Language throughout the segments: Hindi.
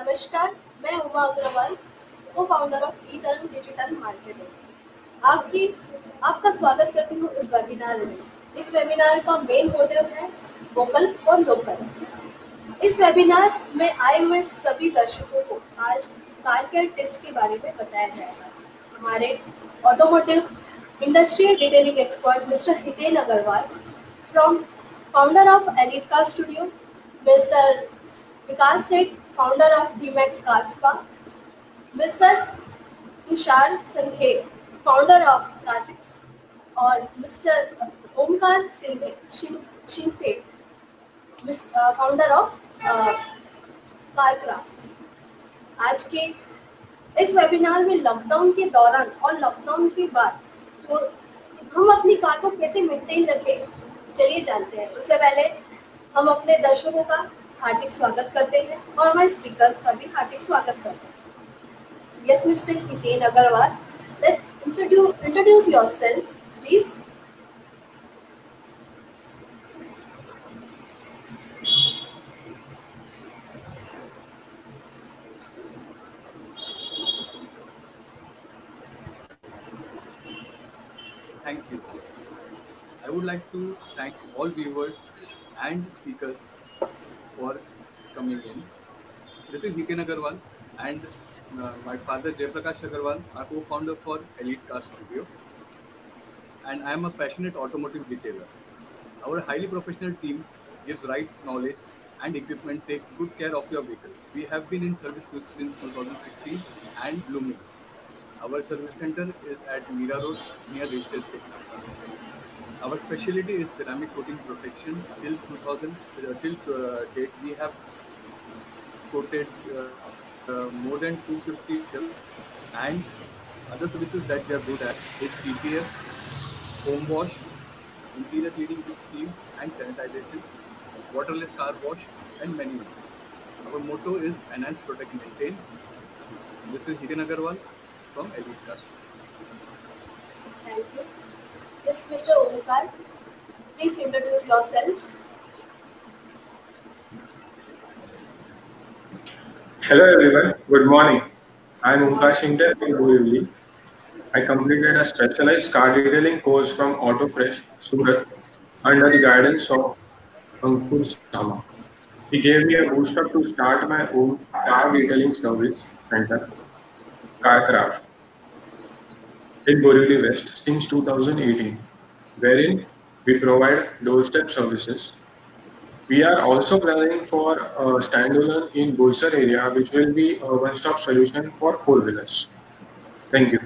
नमस्कार, मैं उमा अग्रवाल, को फाउंडर ऑफ ई तरंग डिजिटल मार्केटिंग। आपका स्वागत करती हूँ इस वेबिनार में। इस वेबिनार का मेन मोटिव है वोकल फॉर लोकल। इस वेबिनार में आए हुए सभी दर्शकों को आज कार केयर टिप्स के बारे में बताया जाएगा। हमारे automotive industrial detailing expert mister Hiten Agarwal from founder of elite car studio, mister Vikas Seth founder of DMax car spa, mister Tushar Sankhe founder of classics और mister Omkar Shinde founder of Carcraft. आज के इस वेबिनार में लॉकडाउन के दौरान और लॉकडाउन के बाद हम अपनी कार को कैसे मेंटेन रखें, चलिए जानते हैं। उससे पहले हम अपने दर्शकों का हार्दिक स्वागत करते हैं और हमारे स्पीकर्स का भी हार्दिक स्वागत करते हैं। Yes mister Hiten Agarwal, let's introduce yourself please. Thank you. I would like to thank all viewers and speakers for coming in. This is Hiken Agarwal and my father Jaiprakash Agarwal, our co-founder for Elite Car Studio, and I am a passionate automotive detailer. Our highly professional team gives right knowledge and equipment, takes good care of your vehicle. We have been in service since 2016 and blooming. Our service center is at Mira Road near Registered Station. Our specialty is ceramic coating protection. Till date, we have coated more than 250 shells, and other services that we are good at is PPF, home wash, interior cleaning with steam and sanitization, waterless car wash, and many more. Our motto is enhance, protect, maintain. This is Hiken Agarwal from Elite Car. Thank you. Yes, Mr. Omkar, please introduce yourself. Hello everyone, good morning. I am Omkar Shinde from Borivali. I completed a specialized car detailing course from AutoFresh, Surat, under the guidance of Ankur Sama. He gave me a boost up to start my own car detailing service center, Carcraft, in Borivali West since 2018, wherein we provide doorstep services. We are also planning for a standalone in Boisar area, which will be a one-stop solution for four-wheelers. Thank you.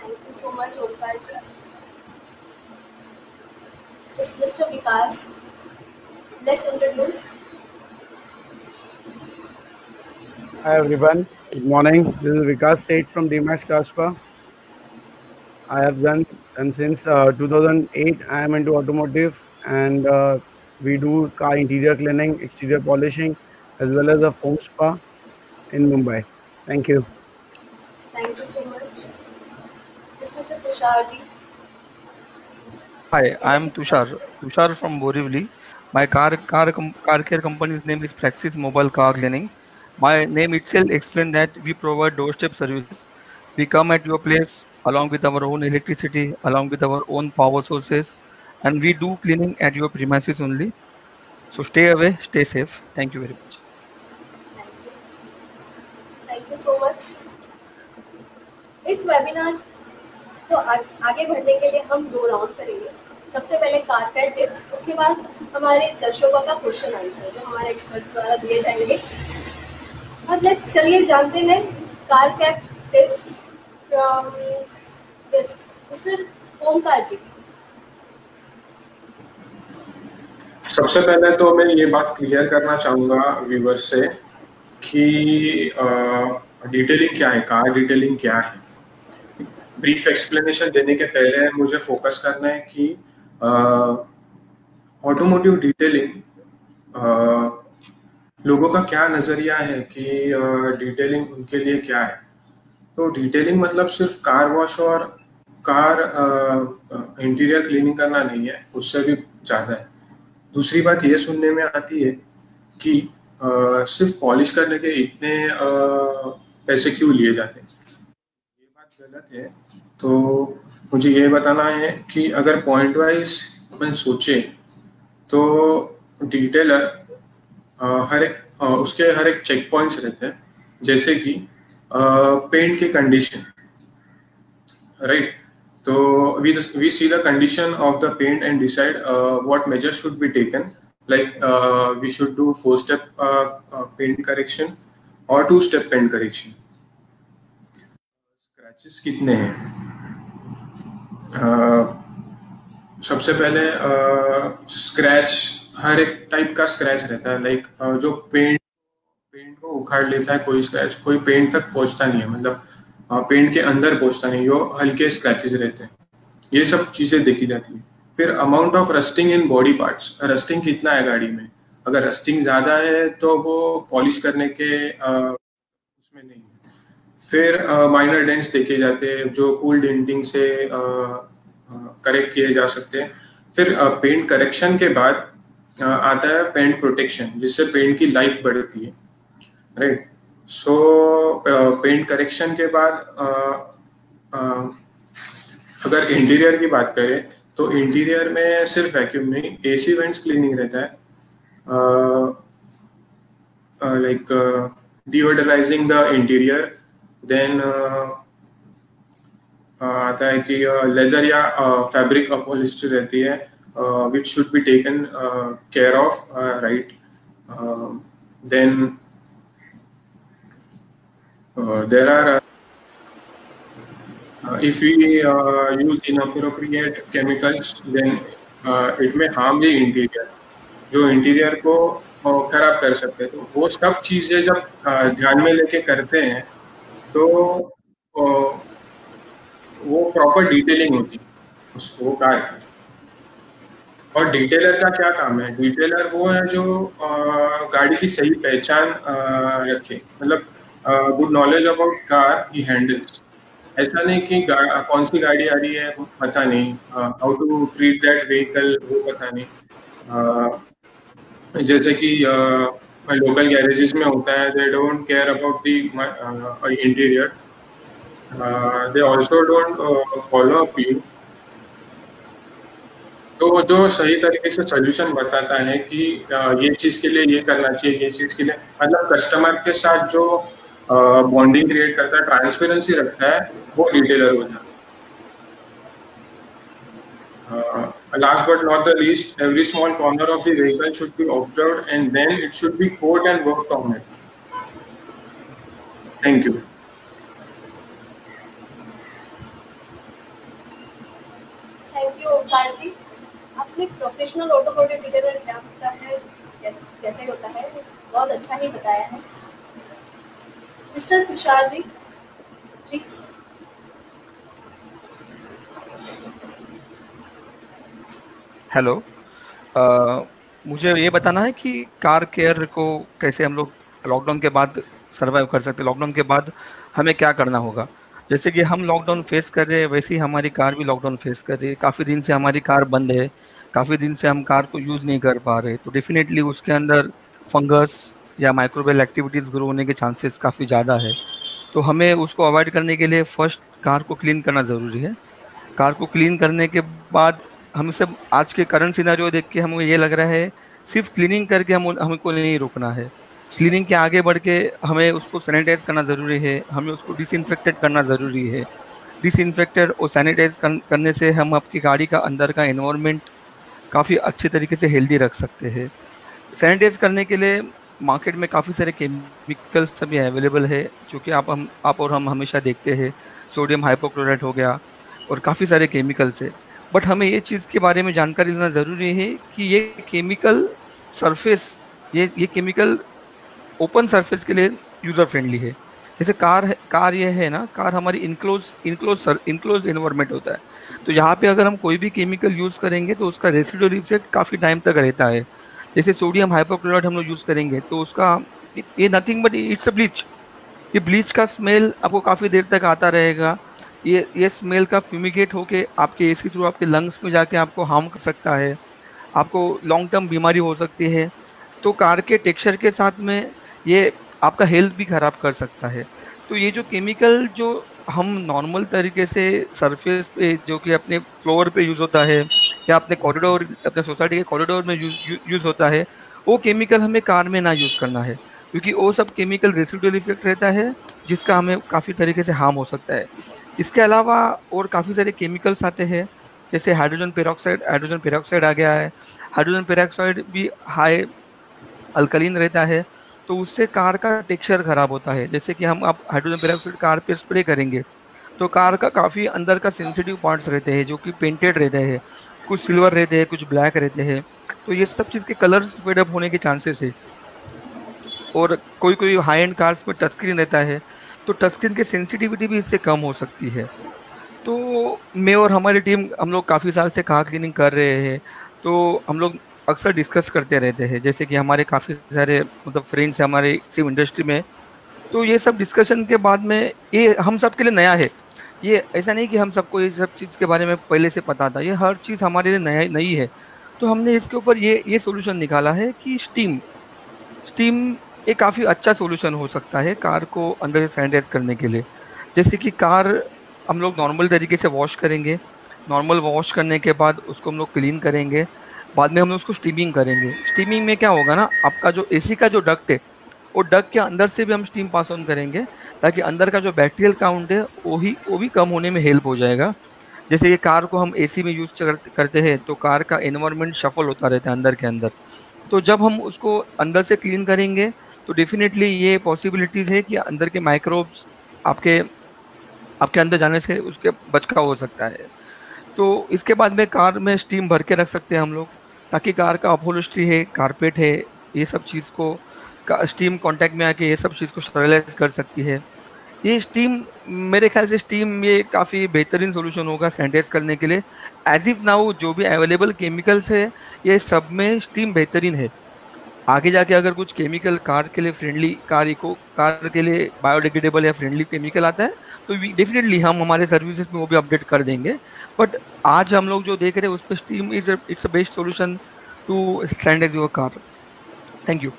Thank you so much, Omkar ji. Yes, Mr. Vikas, let's introduce. Hi everyone, good morning. This is Vikas Seth from DMAX Car Spa. I have done, and since 2008 I am into automotive, and we do car interior cleaning, exterior polishing, as well as a foam spa in Mumbai. Thank you. Thank you so much. Yes, Mr. Tushar ji. Hi, I am Tushar from Borivali. My car care company's name is Praxis Mobile Car Cleaning. My name itself explains that we provide doorstep services. We come at your place along with our own electricity, along with our own power sources, and we do cleaning at your premises only. So stay away, stay safe. Thank you very much. Thank you so much. इस वेबिनार को आगे बढ़ने के लिए हम 2 राउंड करेंगे। सबसे पहले कार केयर टिप्स, उसके बाद हमारे दर्शकों का क्वेश्चन आंसर जो हमारे एक्सपर्ट्स द्वारा दिए जाएंगे। अब चलिए जानते हैं car care tips from mister Omkar ji. सबसे पहले तो मैं ये बात क्लियर करना चाहूँगा व्यूवर्स से कि डिटेलिंग क्या है, कार डिटेलिंग क्या है। ब्रीफ एक्सप्लेनेशन देने के पहले मुझे फोकस करना है कि ऑटोमोटिव डिटेलिंग लोगों का क्या नज़रिया है कि डिटेलिंग उनके लिए क्या है। तो डिटेलिंग मतलब सिर्फ कार वॉश और कार इंटीरियर क्लीनिंग करना नहीं है, उससे भी ज़्यादा है। दूसरी बात ये सुनने में आती है कि सिर्फ पॉलिश करने के इतने पैसे क्यों लिए जाते हैं? ये बात गलत है। तो मुझे ये बताना है कि अगर पॉइंट वाइज अपन सोचे तो डिटेलर उसके हर एक चेक पॉइंट्स रहते हैं, जैसे कि पेंट की कंडीशन, राइट? तो we see the condition of the paint and decide what measures should be taken, like we should do 4-step paint correction or 2-step paint correction. Scratches कितने हैं? सबसे पहले स्क्रैच, हर एक टाइप का स्क्रैच रहता है, लाइक जो पेंट को उखाड़ लेता है, कोई स्क्रैच कोई पेंट तक पहुंचता नहीं है, मतलब पेंट के अंदर पहुंचता नहीं, जो हल्के स्क्रैचेस रहते हैं, ये सब चीजें देखी जाती है। फिर amount of rusting in body parts, rusting कितना है गाड़ी में, अगर रस्टिंग ज्यादा है तो वो पॉलिश करने के उसमें नहीं है। फिर माइनर डेंट्स देखे जाते हैं जो कूल डेंटिंग से करेक्ट किए जा सकते हैं। फिर पेंट करेक्शन के बाद आता है पेंट प्रोटेक्शन, जिससे पेंट की लाइफ बढ़ती है, राइट? सो पेंट करेक्शन के बाद अगर इंटीरियर की बात करें तो इंटीरियर में सिर्फ वैक्यूम नहीं, एसी वेंट्स क्लीनिंग रहता है, like deodorizing the interior. Then आता है कि लेदर या फैब्रिक अपॉलिस्ट्री रहती है, which should be taken care of, right? Then there are if we use inappropriate chemicals, then it may harm the interior, जो इंटीरियर को खराब कर सकते हैं। तो वो सब चीजें जब ध्यान में लेके करते हैं तो वो प्रॉपर डिटेलिंग होती है वो कार की। और डिटेलर का क्या काम है? डिटेलर वो है जो गाड़ी की सही पहचान रखे, मतलब good knowledge about car he handles. ऐसा नहीं कि कौन सी गाड़ी आ रही है पता नहीं, how to treat that vehicle वो पता नहीं। जैसे कि लोकल गैरेजेस में होता है, they don't care about the interior, they also don't follow up you. तो जो सही तरीके से सोल्यूशन बताता है कि ये चीज के लिए ये करना चाहिए, ये चीज के लिए, मतलब कस्टमर के साथ जो बॉन्डिंग क्रिएट करता है, ट्रांसपेरेंसी रखता है, वो डिटेलर हो जाता है। Last but not the least, every small corner of the vehicle should be observed and then it should be caught and worked on it. Thank you. Thank you Omkar ji. आपने प्रोफेशनल ऑटोमोटिव डिटेलर क्या होता है, कैसे होता है, बहुत अच्छा ही बताया है। Mister Tushar ji, please. Hello, मुझे ये बताना है कि कार केयर को कैसे हम लोग लॉकडाउन के बाद सर्वाइव कर सकते हैं। लॉकडाउन के बाद हमें क्या करना होगा? जैसे कि हम लॉकडाउन फेस कर रहे हैं, वैसे ही हमारी कार भी लॉकडाउन फेस कर रही है। काफ़ी दिन से हमारी कार बंद है, काफ़ी दिन से हम कार को यूज़ नहीं कर पा रहे, तो डेफिनेटली उसके अंदर फंगस या माइक्रोबियल एक्टिविटीज़ ग्रो होने के चांसेस काफ़ी ज़्यादा है। तो हमें उसको अवॉइड करने के लिए फर्स्ट कार को क्लीन करना ज़रूरी है। कार को क्लीन करने के बाद हमें सब आज के करंट सिनेरियो देख के हमें ये लग रहा है सिर्फ क्लीनिंग करके हमको नहीं रुकना है। क्लीनिंग के आगे बढ़ के हमें उसको सैनिटाइज करना ज़रूरी है, हमें उसको डिसइंफेक्टेड करना ज़रूरी है। डिसइंफेक्टेड और सैनिटाइज करने से हम आपकी गाड़ी का अंदर का एनवायरनमेंट काफ़ी अच्छे तरीके से हेल्दी रख सकते हैं। सैनिटाइज करने के लिए मार्केट में काफ़ी सारे केमिकल्स सभी अवेलेबल है, जो कि आप और हम हमेशा देखते हैं। सोडियम हाइपोक्लोराइट हो गया और काफ़ी सारे केमिकल्स है। बट हमें ये चीज़ के बारे में जानकारी लेना ज़रूरी है कि ये केमिकल सरफेस, ये केमिकल ओपन सरफेस के लिए यूज़र फ्रेंडली है। जैसे कार ये है ना, कार हमारी इनक्लोज एनवायरनमेंट होता है। तो यहाँ पे अगर हम कोई भी केमिकल यूज़ करेंगे तो उसका रेसिडुअल इफेक्ट काफ़ी टाइम तक रहता है। जैसे सोडियम हाइपोक्लोराइट हम लोग यूज़ करेंगे तो उसका ये nothing but it's a bleach. ये ब्लीच का स्मेल आपको काफ़ी देर तक आता रहेगा। ये स्मेल का फ्यूमिगेट होके आपके एसी थ्रू आपके लंग्स में जाके आपको हार्म कर सकता है, आपको लॉन्ग टर्म बीमारी हो सकती है। तो कार के टेक्सचर के साथ में ये आपका हेल्थ भी ख़राब कर सकता है। तो ये जो केमिकल जो हम नॉर्मल तरीके से सरफेस पे जो कि अपने फ्लोर पे यूज़ होता है या अपने कॉरिडोर अपने सोसाइटी के कॉरिडोर में यूज़ होता है, वो केमिकल हमें कार में ना यूज़ करना है, क्योंकि वो सब केमिकल रेसिडुअल इफेक्ट रहता है जिसका हमें काफ़ी तरीके से हार्म हो सकता है। इसके अलावा और काफ़ी सारे केमिकल्स आते हैं, जैसे हाइड्रोजन पेरोक्साइड आ गया है। हाइड्रोजन पेरोक्साइड भी हाई अल्कलीन रहता है, तो उससे कार का टेक्सचर खराब होता है। जैसे कि हम आप हाइड्रोजन पेरोक्साइड कार पे स्प्रे करेंगे तो कार का काफ़ी अंदर का सेंसिटिव पार्ट्स रहते हैं जो कि पेंटेड रहते हैं, कुछ सिल्वर रहते हैं, कुछ ब्लैक रहते हैं, तो ये सब चीज़ के कलर्स फेड अप होने के चांसेस है। और कोई कोई हाई एंड कार्स में टच स्क्रीन रहता है, तो टच स्क्रीन की सेंसिटिविटी भी इससे कम हो सकती है। तो मैं और हमारी टीम हम लोग काफ़ी साल से कार क्लीनिंग कर रहे हैं, तो हम लोग अक्सर डिस्कस करते रहते हैं। जैसे कि हमारे काफ़ी सारे मतलब फ्रेंड्स हैं हमारे सिर्फ इंडस्ट्री में, तो ये सब डिस्कशन के बाद में ये हम सब के लिए नया है। ये ऐसा नहीं कि हम सबको ये सब चीज़ के बारे में पहले से पता था, ये हर चीज़ हमारे लिए नया नई है। तो हमने इसके ऊपर ये सॉल्यूशन निकाला है कि स्टीम स्टीम एक काफ़ी अच्छा सॉल्यूशन हो सकता है कार को अंदर से सैनिटाइज करने के लिए। जैसे कि कार हम लोग नॉर्मल तरीके से वॉश करेंगे, नॉर्मल वॉश करने के बाद उसको हम लोग क्लीन करेंगे, बाद में हम लोग उसको स्टीमिंग करेंगे। स्टीमिंग में क्या होगा ना, आपका जो एसी का जो डक्ट है, वो डक्ट के अंदर से भी हम स्टीम पास ऑन करेंगे, ताकि अंदर का जो बैक्टीरियल काउंट है वो भी कम होने में हेल्प हो जाएगा। जैसे ये कार को हम एसी में यूज़ करते हैं तो कार का एनवायरनमेंट शफल होता रहता है अंदर के अंदर। तो जब हम उसको अंदर से क्लीन करेंगे तो डेफिनेटली ये पॉसिबिलिटीज़ है कि अंदर के माइक्रोब्स आपके आपके अंदर जाने से उसके बचकाव हो सकता है। तो इसके बाद में कार में स्टीम भर के रख सकते हैं हम लोग, ताकि कार का अपहोल्स्ट्री है, कारपेट है, ये सब चीज़ को स्टीम कांटेक्ट में आके ये सब चीज़ को स्टरलाइज कर सकती है। ये स्टीम मेरे ख्याल से स्टीम ये काफ़ी बेहतरीन सॉल्यूशन होगा सैनिटाइज करने के लिए। एज इफ नाउ जो भी अवेलेबल केमिकल्स है ये सब में स्टीम बेहतरीन है। आगे जाके अगर कुछ केमिकल कार के लिए फ्रेंडली, कार के लिए बायोडिग्रेडेबल या फ्रेंडली केमिकल आता है तो डेफिनेटली हम हमारे सर्विसेज में वो भी अपडेट कर देंगे। बट आज हम लोग जो देख रहे हैं उस पर steam it's a best solution to sanitize your car. Thank you.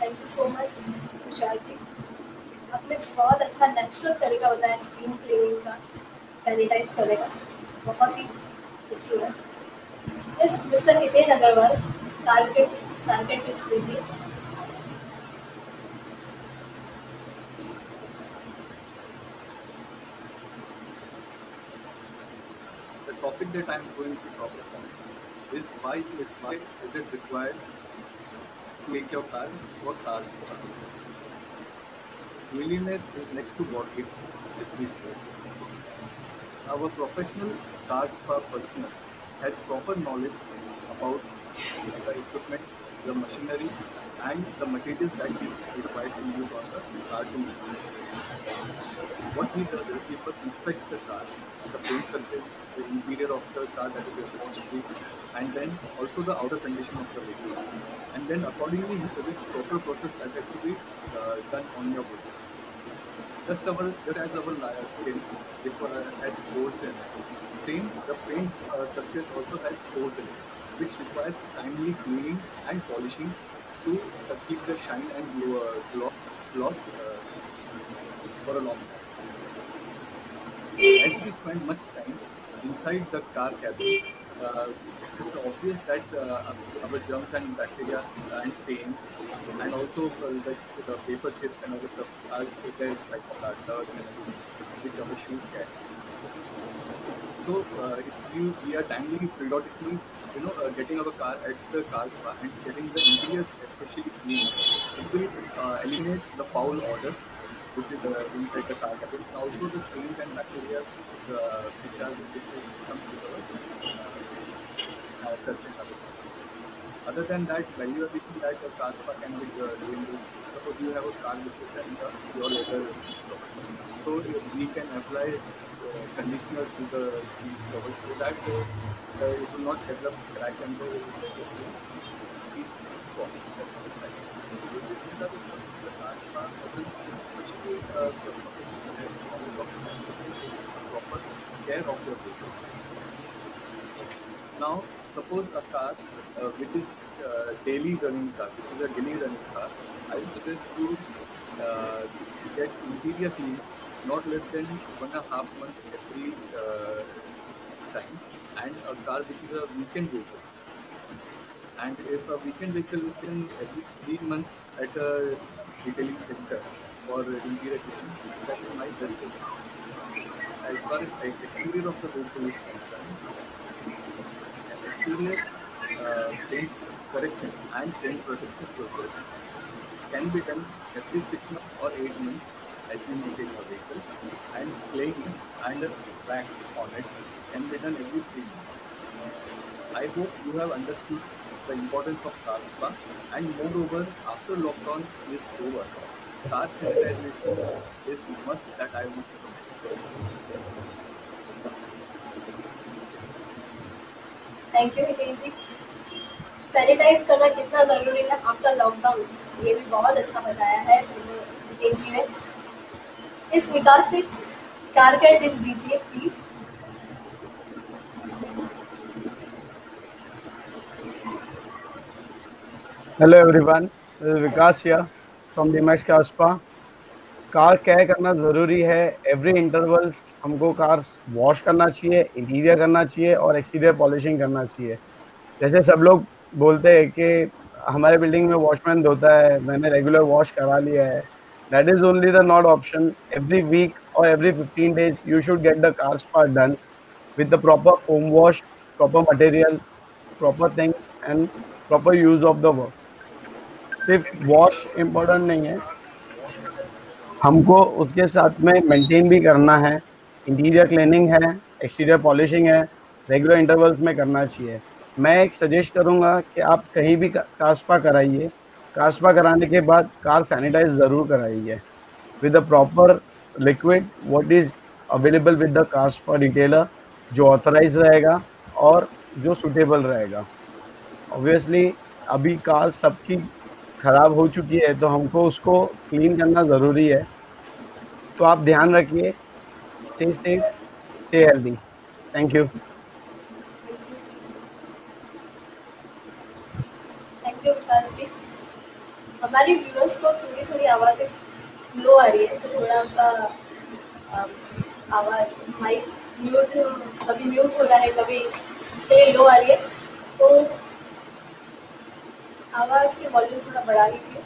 Thank you so much Tushar ji, आपने बहुत अच्छा नेचुरल तरीका बताया स्टीम क्लीनिंग का, सैनिटाइज करने का, बहुत ही खूबसूरत। Yes mister Hiten Agarwal, carpet tips दीजिए। The topic that I am going to talk about is why is it required to make your car or cars spa. Cleanliness is next to what it is. Our professional car spa personnel has proper knowledge about the equipment, the machinery, and the materials that is required to use on the car to make. What he does is he first inspects the car, the paint surface, the interior of the car, that is the upholstery, and then also the outer condition of the vehicle. And then accordingly he suggests proper process that has to be done on your body. Just as our skin has pores in it, same the paint surface also has pores in it, which requires timely cleaning and polishing to keep the shine and gloss for a long time. As we spend much time inside the car cabin, it's obvious that our germs and bacteria and stains, and also the paper chips and other stuff are there inside the car, dirt and everything, which our shoes carry. So if we are timely, periodically, getting our car at the car spa and getting the interior especially clean, it will eliminate the foul odor which is inside the car cabin, and also the stains and bacteria which comes with our surface. Other than that, value addition that a car spa can be doing is, suppose you have a car which is having a pure leather cover, so we can apply conditioner to the cover so that it will not develop crack and the proper care of your vehicle. Now, suppose a car which is daily running car, this is a daily running car, I would suggest to get interior clean not less than 1.5 months every time, and a car which is a weekend vehicle. And if a weekend vehicle is in every 3 months at a detailing center for interior cleaning, that is my best suggestion. As far as the exterior of the vehicle is concerned, exterior paint correction and paint protection process can be done every 6 months or 8 months as you maintain your vehicle, and cleaning and wax on it can be done every 3 months. I hope you have understood the importance of car spa, and moreover, after lockdown is over, car sanitization is must that I would recommend. Thank you Hiten ji. Sanitize करना कितना ज़रूरी है आफ्टर लॉकडाउन, ये भी बहुत अच्छा बताया है हितेन जी ने। इस विकास से कार केयर टिप्स दीजिए please. Hello everyone, this is Vikas here from DMax car spa. Car care करना ज़रूरी है। एवरी इंटरवल्स हमको कार वॉश करना चाहिए, इंटीरियर करना चाहिए और एक्सटीरियर पॉलिशिंग करना चाहिए। जैसे सब लोग बोलते हैं कि हमारे बिल्डिंग में वॉचमैन धोता है, मैंने रेगुलर वॉश करा लिया है। That is only the not option. Every week और every 15 days you should get the car spa done with the proper foam wash, proper material, proper things and proper use of the work. सिर्फ वॉश इम्पोर्टेंट नहीं है, हमको उसके साथ में मेंटेन भी करना है। इंटीरियर क्लीनिंग है, एक्सटीरियर पॉलिशिंग है, रेगुलर इंटरवल्स में करना चाहिए। मैं एक सजेस्ट करूंगा कि आप कहीं भी कार स्पा कराइए, कार स्पा कराने के बाद कार सैनिटाइज ज़रूर कराइए with the proper liquid what is available with the car spa detailer, जो ऑथराइज रहेगा और जो सुटेबल रहेगा। ऑब्वियसली अभी कार सबकी ख़राब हो चुकी है तो हमको उसको क्लीन करना ज़रूरी है। तो आप ध्यान रखिए। Stay safe, stay healthy. Thank you. Thank you Vikas ji. हमारी व्यूअर्स को थोड़ी थोड़ी आवाज़ें लो आ रही है, तो थोड़ा सा आवाज़ माइक म्यूट, कभी म्यूट हो रहा है, कभी इसके लिए लो आ रही है, तो आवाज़ की वॉल्यूम थोड़ा बढ़ा लीजिए।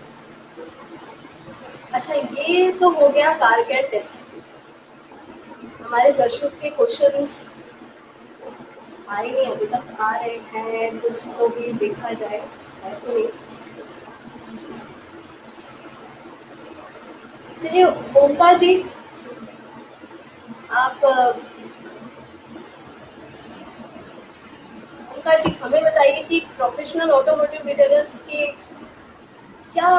अच्छा, ये तो हो गया कार केयर टिप्स। हमारे दर्शक के क्वेश्चंस आए नहीं अभी तक, आ रहे हैं कुछ तो भी देखा जाए, है तो नहीं। चलिए ओमकार जी, आप ओमकार जी हमें बताइए कि प्रोफेशनल ऑटोमोटिव रिटेलर्स की क्या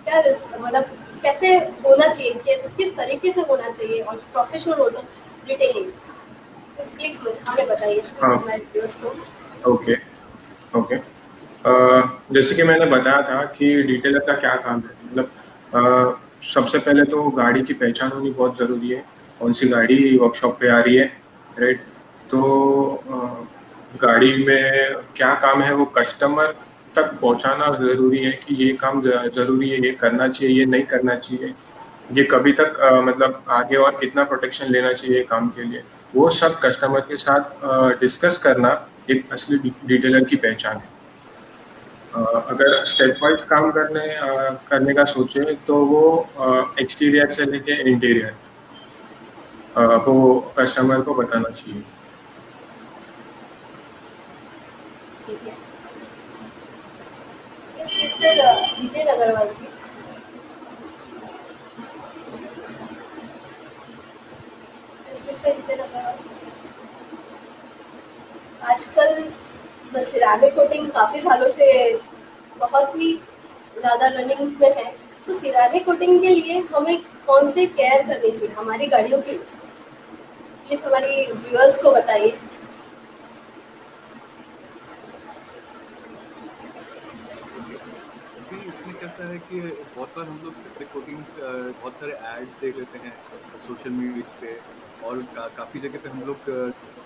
क्या मतलब कैसे होना चाहिए, किस तरीके से होना चाहिए और प्रोफेशनल ऑटो रिटेलिंग, तो प्लीज मुझे हमें बताइए हमारे व्यूअर्स को। ओके ओके जैसे कि मैंने बताया था कि डिटेलर का क्या काम है। मतलब सबसे पहले तो गाड़ी की पहचान होनी बहुत ज़रूरी है, कौन सी गाड़ी वर्कशॉप पे आ रही है, राइट। तो गाड़ी में क्या काम है वो कस्टमर तक पहुंचाना ज़रूरी है कि ये काम ज़रूरी है, ये करना चाहिए, ये नहीं करना चाहिए, ये कभी तक मतलब आगे और कितना प्रोटेक्शन लेना चाहिए काम के लिए, वो सब कस्टमर के साथ डिस्कस करना एक असली डिटेलर की पहचान है। अगर स्टेप वाइज काम करने का सोचे तो वो एक्सटीरियर से लेके इंटीरियर वो कस्टमर को बताना चाहिए। ठीक है, मिस्टर हितेन अग्रवाल जी, मिस्टर हितेन अग्रवाल, आजकल सिरामिक कोटिंग काफ़ी सालों से बहुत ही ज़्यादा रनिंग में है, तो सिरामिक कोटिंग के लिए हमें कौन से केयर करनी चाहिए हमारी गाड़ियों की, प्लीज़ हमारी व्यूअर्स को बताइए। इसमें कैसा है कि बहुत बार हम लोग सिरामिक कोटिंग बहुत सारे एड्स देख लेते हैं सोशल मीडिया पे, और काफ़ी जगह पे हम लोग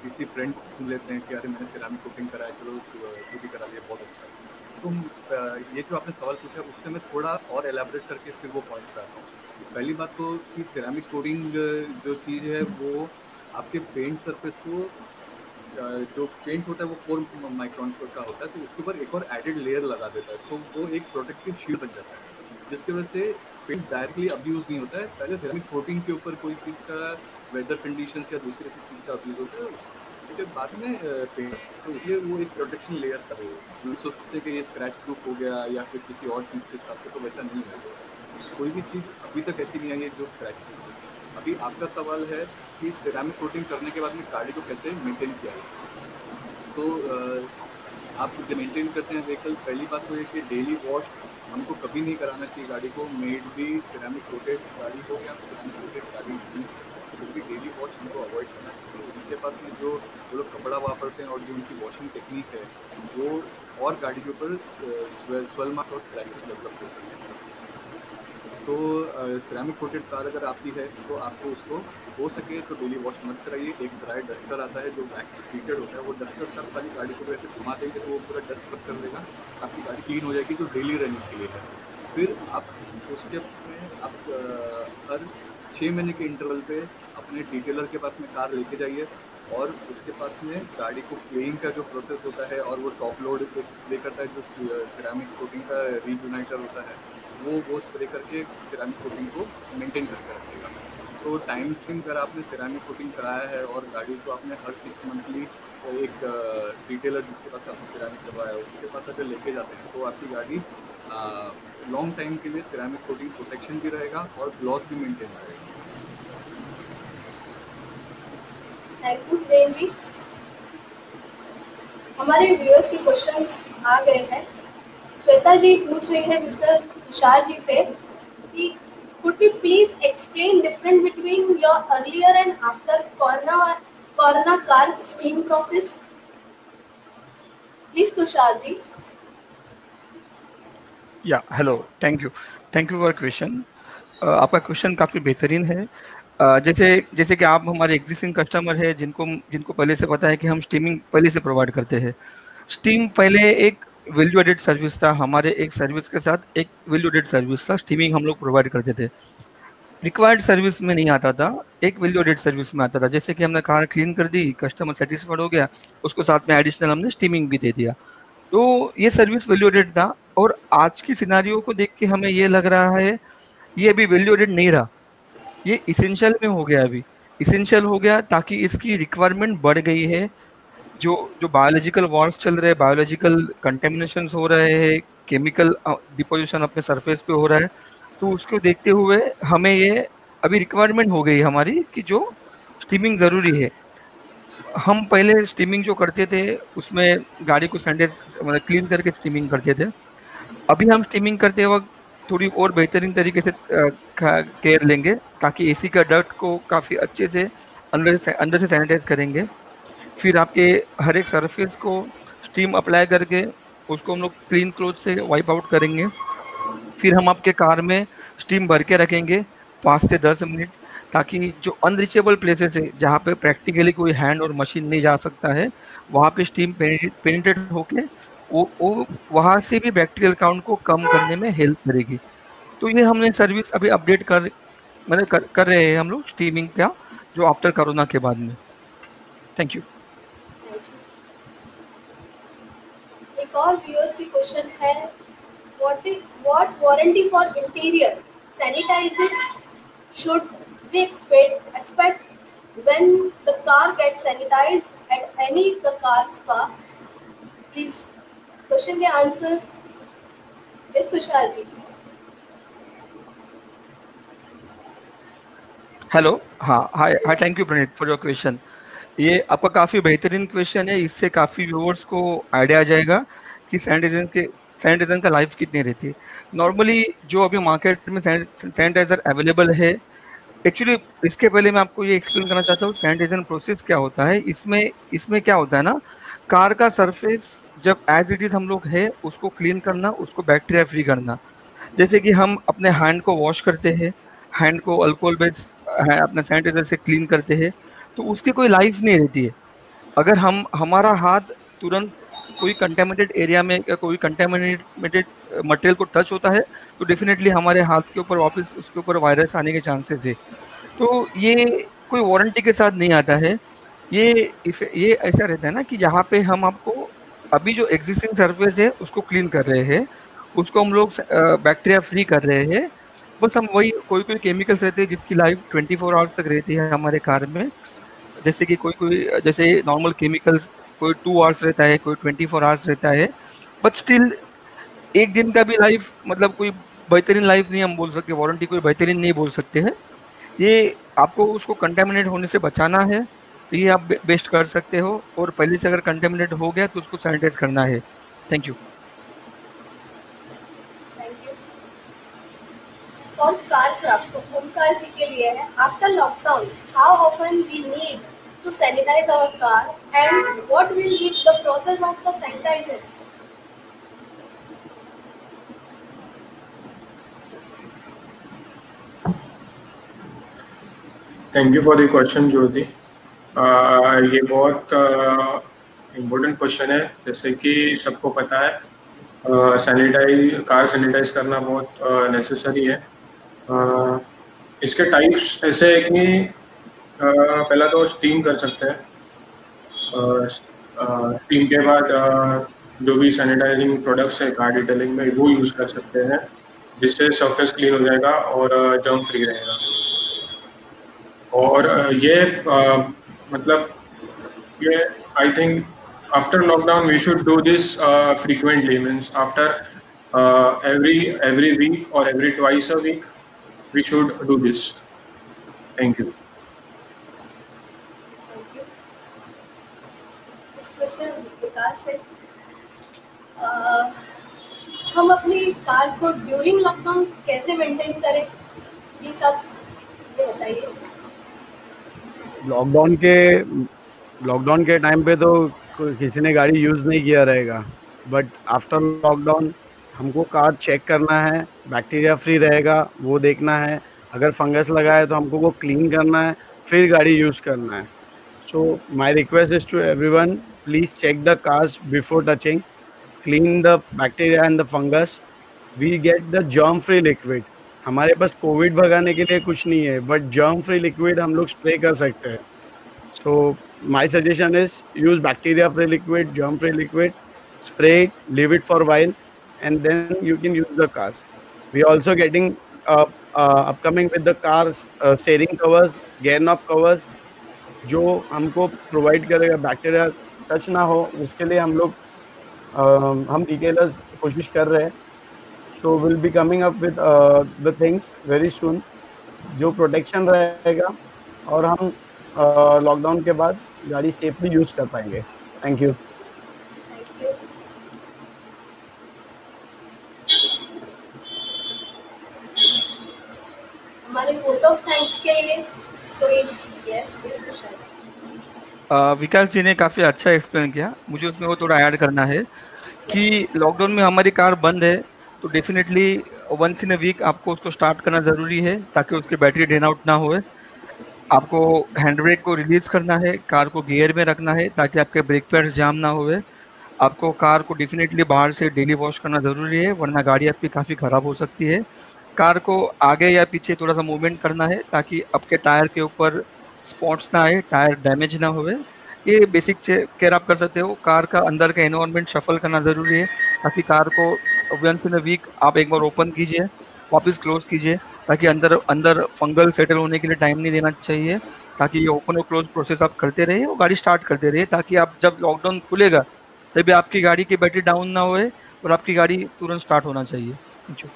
किसी फ्रेंड से सुन लेते हैं कि अरे मैंने सिरामिक कोटिंग कराया, चलो तू भी करा लिया, बहुत अच्छा। ये जो आपने सवाल पूछा उससे मैं थोड़ा और एलैबोरेट करके फिर वो पॉइंट पे आता हूँ। पहली बात तो कि सिरेमिक कोटिंग जो चीज़ है वो आपके पेंट सरफेस को जो पेंट होता है वो 4 माइक्रॉन का होता है, तो उसके ऊपर एक और एडेड लेयर लगा देता है, तो वो एक प्रोटेक्टिव शील्ड बन जाता है, जिसकी वजह से पेंट डायरेक्टली अब्यूज नहीं होता है। पहले सिरेमिक कोटिंग के ऊपर कोई चीज़ का वेदर कंडीशंस या दूसरी चीज़ का अब्यूज होता है, उसके बाद में पेंट, तो इसलिए वो एक प्रोटेक्शन लेयर कर रही है। हम सोचते कि ये स्क्रैच प्रूफ हो गया या फिर किसी और चीज़ के साथ, तो वैसा नहीं है। कोई भी चीज़ अभी तक ऐसी नहीं आई है जो स्क्रैच प्रूफ है। अभी आपका सवाल है कि सिरेमिक कोटिंग करने के बाद में गाड़ी को कैसे मेंटेन किया जाए। तो आप जब मेंटेन करते हैं व्हीकल, पहली बात तो ये कि डेली वॉश हमको कभी नहीं कराना चाहिए गाड़ी को, मेड भी सिरेमिक कोटेड गाड़ी हो या सिरेमिक कोटेड गाड़ी नहीं, क्योंकि डेली वॉश हमको अवॉइड करना चाहिए। उनके पास में जो लोग कपड़ा वापरते हैं और जो उनकी वॉशिंग टेक्निक है वो और गाड़ी के ऊपर स्वेल मार्क्स और क्रैचेस डेवलप होते हैं। तो सिरेमिक कोटेड कार अगर आपकी है तो आपको उसको हो सके तो डेली वॉश मत कराइए। एक ड्राई डस्टर आता है जो वैक्स ट्रीटेड होता है, वो डस्टर से खाली गाड़ी को ऐसे घुमा देंगे तो वो पूरा डस्ट कट कर देगा, आपकी गाड़ी क्लीन हो जाएगी, जो डेली रनिंग के लिए है। फिर आप उसके में आप हर 6 महीने के इंटरवल पे अपने डिटेलर के पास में कार लेके जाइए और उसके पास में गाड़ी को क्लीनिंग का जो प्रोसेस होता है और वो टॉप लोड स्प्रे करता है, जो सिरेमिक कोटिंग का रीयूनाइटर होता है, वो स्प्रे करके सिरेमिक कोटिंग को मेंटेन करके रखेगा। तो टाइम फ्रेम अगर आपने सिरेमिक कोटिंग कराया है और गाड़ी को आपने हर 6 मंथली एक डिटेलर जिसके पास आपने सिरेमिक करवाया है उसके पास अगर लेके जाते हैं तो आपकी गाड़ी लॉन्ग टाइम के लिए सिरेमिक कोटिंग प्रोटेक्शन भी रहेगा और ग्लॉस भी मेंटेन रहेगा। थैंक यू वीरेन जी। हमारे व्यूअर्स के क्वेश्चंस आ गए हैं। श्वेता जी पूछ रही है मिस्टर तुषार जी से कि could we please explain difference between your earlier and after corona car steam process? Please Tushar ji. या hello, thank you for question. आपका क्वेश्चन काफ़ी बेहतरीन है। जैसे कि आप हमारे एग्जिस्टिंग कस्टमर है जिनको पहले से पता है कि हम स्टीमिंग पहले से प्रोवाइड करते हैं। स्टीम पहले एक वैल्यू एडेड सर्विस था, हमारे एक सर्विस के साथ एक वैल्यू एडेड सर्विस था। स्टीमिंग हम लोग प्रोवाइड करते थे, रिक्वायर्ड सर्विस में नहीं आता था, एक वैल्यू एडेड सर्विस में आता था। जैसे कि हमने कार क्लीन कर दी, कस्टमर सेटिस्फाइड हो गया, उसको साथ में एडिशनल हमने स्टीमिंग भी दे दिया, तो ये सर्विस वैल्यू एडेड था। और आज की सिनारियो को देख के हमें ये लग रहा है ये अभी वैल्यू एडेड नहीं रहा, ये इसेंशियल में हो गया। अभी इसेंशियल हो गया ताकि इसकी रिक्वायरमेंट बढ़ गई है। जो बायोलॉजिकल वॉर्स चल रहे हैं, बायोलॉजिकल कंटेमिनेशन हो रहे हैं, केमिकल डिपोजिशन अपने सरफेस पे हो रहा है, तो उसको देखते हुए हमें ये अभी रिक्वायरमेंट हो गई हमारी कि जो स्टीमिंग ज़रूरी है। हम पहले स्टीमिंग जो करते थे उसमें गाड़ी को सैनिटाइज मतलब क्लीन करके स्टीमिंग करते थे। अभी हम स्टीमिंग करते वक्त थोड़ी और बेहतरीन तरीके से केयर लेंगे ताकि एसी का डक्ट को काफ़ी अच्छे से अंदर से सैनिटाइज करेंगे। फिर आपके हर एक सरफेस को स्टीम अप्लाई करके उसको हम लोग क्लीन क्लोथ से वाइप आउट करेंगे। फिर हम आपके कार में स्टीम भर के रखेंगे 5 से 10 मिनट, ताकि जो अनरीचेबल प्लेसेस है जहाँ पे प्रैक्टिकली कोई हैंड और मशीन नहीं जा सकता है, वहाँ पे स्टीम पेनिट्रेट होके वो वहाँ से भी बैक्टीरियल काउंट को कम करने में हेल्प करेगी। तो ये हमने सर्विस अभी अपडेट कर रहे हैं हम लोग स्टीमिंग का, जो आफ्टर कोरोना के बाद में। Thank you. एक और व्यूअर्स की क्वेश्चन है, what warranty for interior sanitizing should we expect when the car gets sanitized at any the car spa? Please question के आंसर इस तुषार जी। हेलो, हाँ, hi, thank you Praneet for your question. ये आपका काफ़ी बेहतरीन क्वेश्चन है, इससे काफ़ी व्यूअर्स को आइडिया आ जाएगा कि सैनिटाइजर का लाइफ कितनी रहती है। नॉर्मली जो अभी मार्केट में सैनिटाइजर अवेलेबल है, एक्चुअली इसके पहले मैं आपको ये एक्सप्लेन करना चाहता हूँ सैनिटाइजेशन प्रोसेस क्या होता है। इसमें क्या होता है ना, कार का सरफेस जब एज इट इज़ हम लोग है उसको क्लीन करना, उसको बैक्टीरिया फ्री करना। जैसे कि हम अपने हैंड को वॉश करते हैं, हैंड को अल्कोहल बेस्ड अपने सैनिटाइजर से क्लीन करते हैं, तो उसकी कोई लाइफ नहीं रहती है। अगर हमारा हाथ तुरंत कोई कंटेमिनेटेड एरिया में या कोई कंटेमिनेटेड मटेरियल को टच होता है तो डेफिनेटली हमारे हाथ के ऊपर वापस उसके ऊपर वायरस आने के चांसेस है। तो ये कोई वारंटी के साथ नहीं आता है। ये ऐसा रहता है ना कि यहाँ पे हम आपको अभी जो एग्जिस्टिंग सरफेस है उसको क्लीन कर रहे हैं, उसको हम लोग बैक्टीरिया फ्री कर रहे हैं। बस हम वही कोई केमिकल्स रहते हैं जिसकी लाइफ 24 आवर्स तक रहती है हमारे कार में, जैसे कि कोई जैसे नॉर्मल केमिकल्स कोई 2 आवर्स रहता है, कोई 24 आवर्स रहता है, बट स्टिल एक दिन का भी लाइफ मतलब कोई बेहतरीन लाइफ नहीं हम बोल सकते, वारंटी कोई बेहतरीन नहीं बोल सकते हैं। ये आपको उसको कंटेमिनेट होने से बचाना है तो ये आप बेस्ट कर सकते हो, और पहले से अगर कंटेमिनेट हो गया तो उसको सैनिटाइज करना है। Thank you. For Carcraft, Omkar ji के लिए है, after lockdown how often we need to sanitize our car and what will be the process of the sanitizing? Thank you for the question Jyoti. ये बहुत इम्पोर्टेंट क्वेश्चन है। जैसे कि सबको पता है कार सैनिटाइज करना बहुत नेसेसरी है। इसके टाइप्स ऐसे है कि पहला तो स्टीम कर सकते हैं। स्टीम के बाद जो भी सैनिटाइजिंग प्रोडक्ट्स है कार डिटेलिंग में वो यूज़ कर सकते हैं, जिससे सरफेस क्लीन हो जाएगा और जर्म फ्री रहेगा। और ये मतलब ये I think after lockdown we should do this frequently, means after every week or every twice a week we should do this. Thank you. इस क्वेश्चन विकास से हम अपनी कार को ड्यूरिंग लॉकडाउन कैसे मेंटेन करें, ये सब ये बताइए। लॉकडाउन के टाइम पे तो किसी ने गाड़ी यूज़ नहीं किया रहेगा, बट आफ्टर लॉकडाउन हमको कार चेक करना है, बैक्टीरिया फ्री रहेगा वो देखना है, अगर फंगस लगा है तो हमको वो क्लीन करना है, फिर गाड़ी यूज़ करना है। So my request is to everyone, please check the cars before touching, clean the bacteria and the fungus, we get the germ free liquid. हमारे पास कोविड भगाने के लिए कुछ नहीं है, बट जर्म फ्री लिक्विड हम लोग स्प्रे कर सकते हैं। So my suggestion is use bacteria free liquid, germ free liquid, spray it, leave it for a while, and then you can use the cars. We are also getting upcoming with the cars steering covers, gear knob covers, जो हमको प्रोवाइड करेगा बैक्टीरिया टच ना हो, उसके लिए हम रिटेलर्स कोशिश कर रहे हैं। So will be coming up with the things very soon, जो प्रोटेक्शन रहेगा और हम लॉकडाउन के बाद गाड़ी सेफली यूज़ कर पाएंगे। Thank you. हमारे वोट ऑफ थैंक्स के लिए कोई यस तुषार जी। विकास जी ने काफ़ी अच्छा एक्सप्लेन किया, मुझे उसमें वो थोड़ा ऐड करना है कि लॉकडाउन में हमारी कार बंद है तो definitely once in a week आपको उसको स्टार्ट करना ज़रूरी है ताकि उसकी बैटरी ड्रेन आउट ना होए। आपको हैंड ब्रेक को रिलीज़ करना है, कार को गियर में रखना है ताकि आपके ब्रेक पैड्स जाम ना होए। आपको कार को डेफिनेटली बाहर से डेली वॉश करना ज़रूरी है, वरना गाड़ी आपकी काफ़ी ख़राब हो सकती है। कार को आगे या पीछे थोड़ा सा मूवमेंट करना है ताकि आपके टायर के ऊपर स्पॉट्स ना आए, टायर डैमेज ना होवे। ये बेसिक केयर आप कर सकते हो। कार का अंदर का एनवायरनमेंट शफल करना ज़रूरी है ताकि कार को वंस इन अ वीक आप एक बार ओपन कीजिए, वापस क्लोज कीजिए, ताकि अंदर फंगल सेटल होने के लिए टाइम नहीं देना चाहिए, ताकि ये ओपन और क्लोज प्रोसेस आप करते रहिए और गाड़ी स्टार्ट करते रहिए, ताकि आप जब लॉकडाउन खुलेगा तभी आपकी गाड़ी की बैटरी डाउन ना होए और आपकी गाड़ी तुरंत स्टार्ट होना चाहिए। Thank you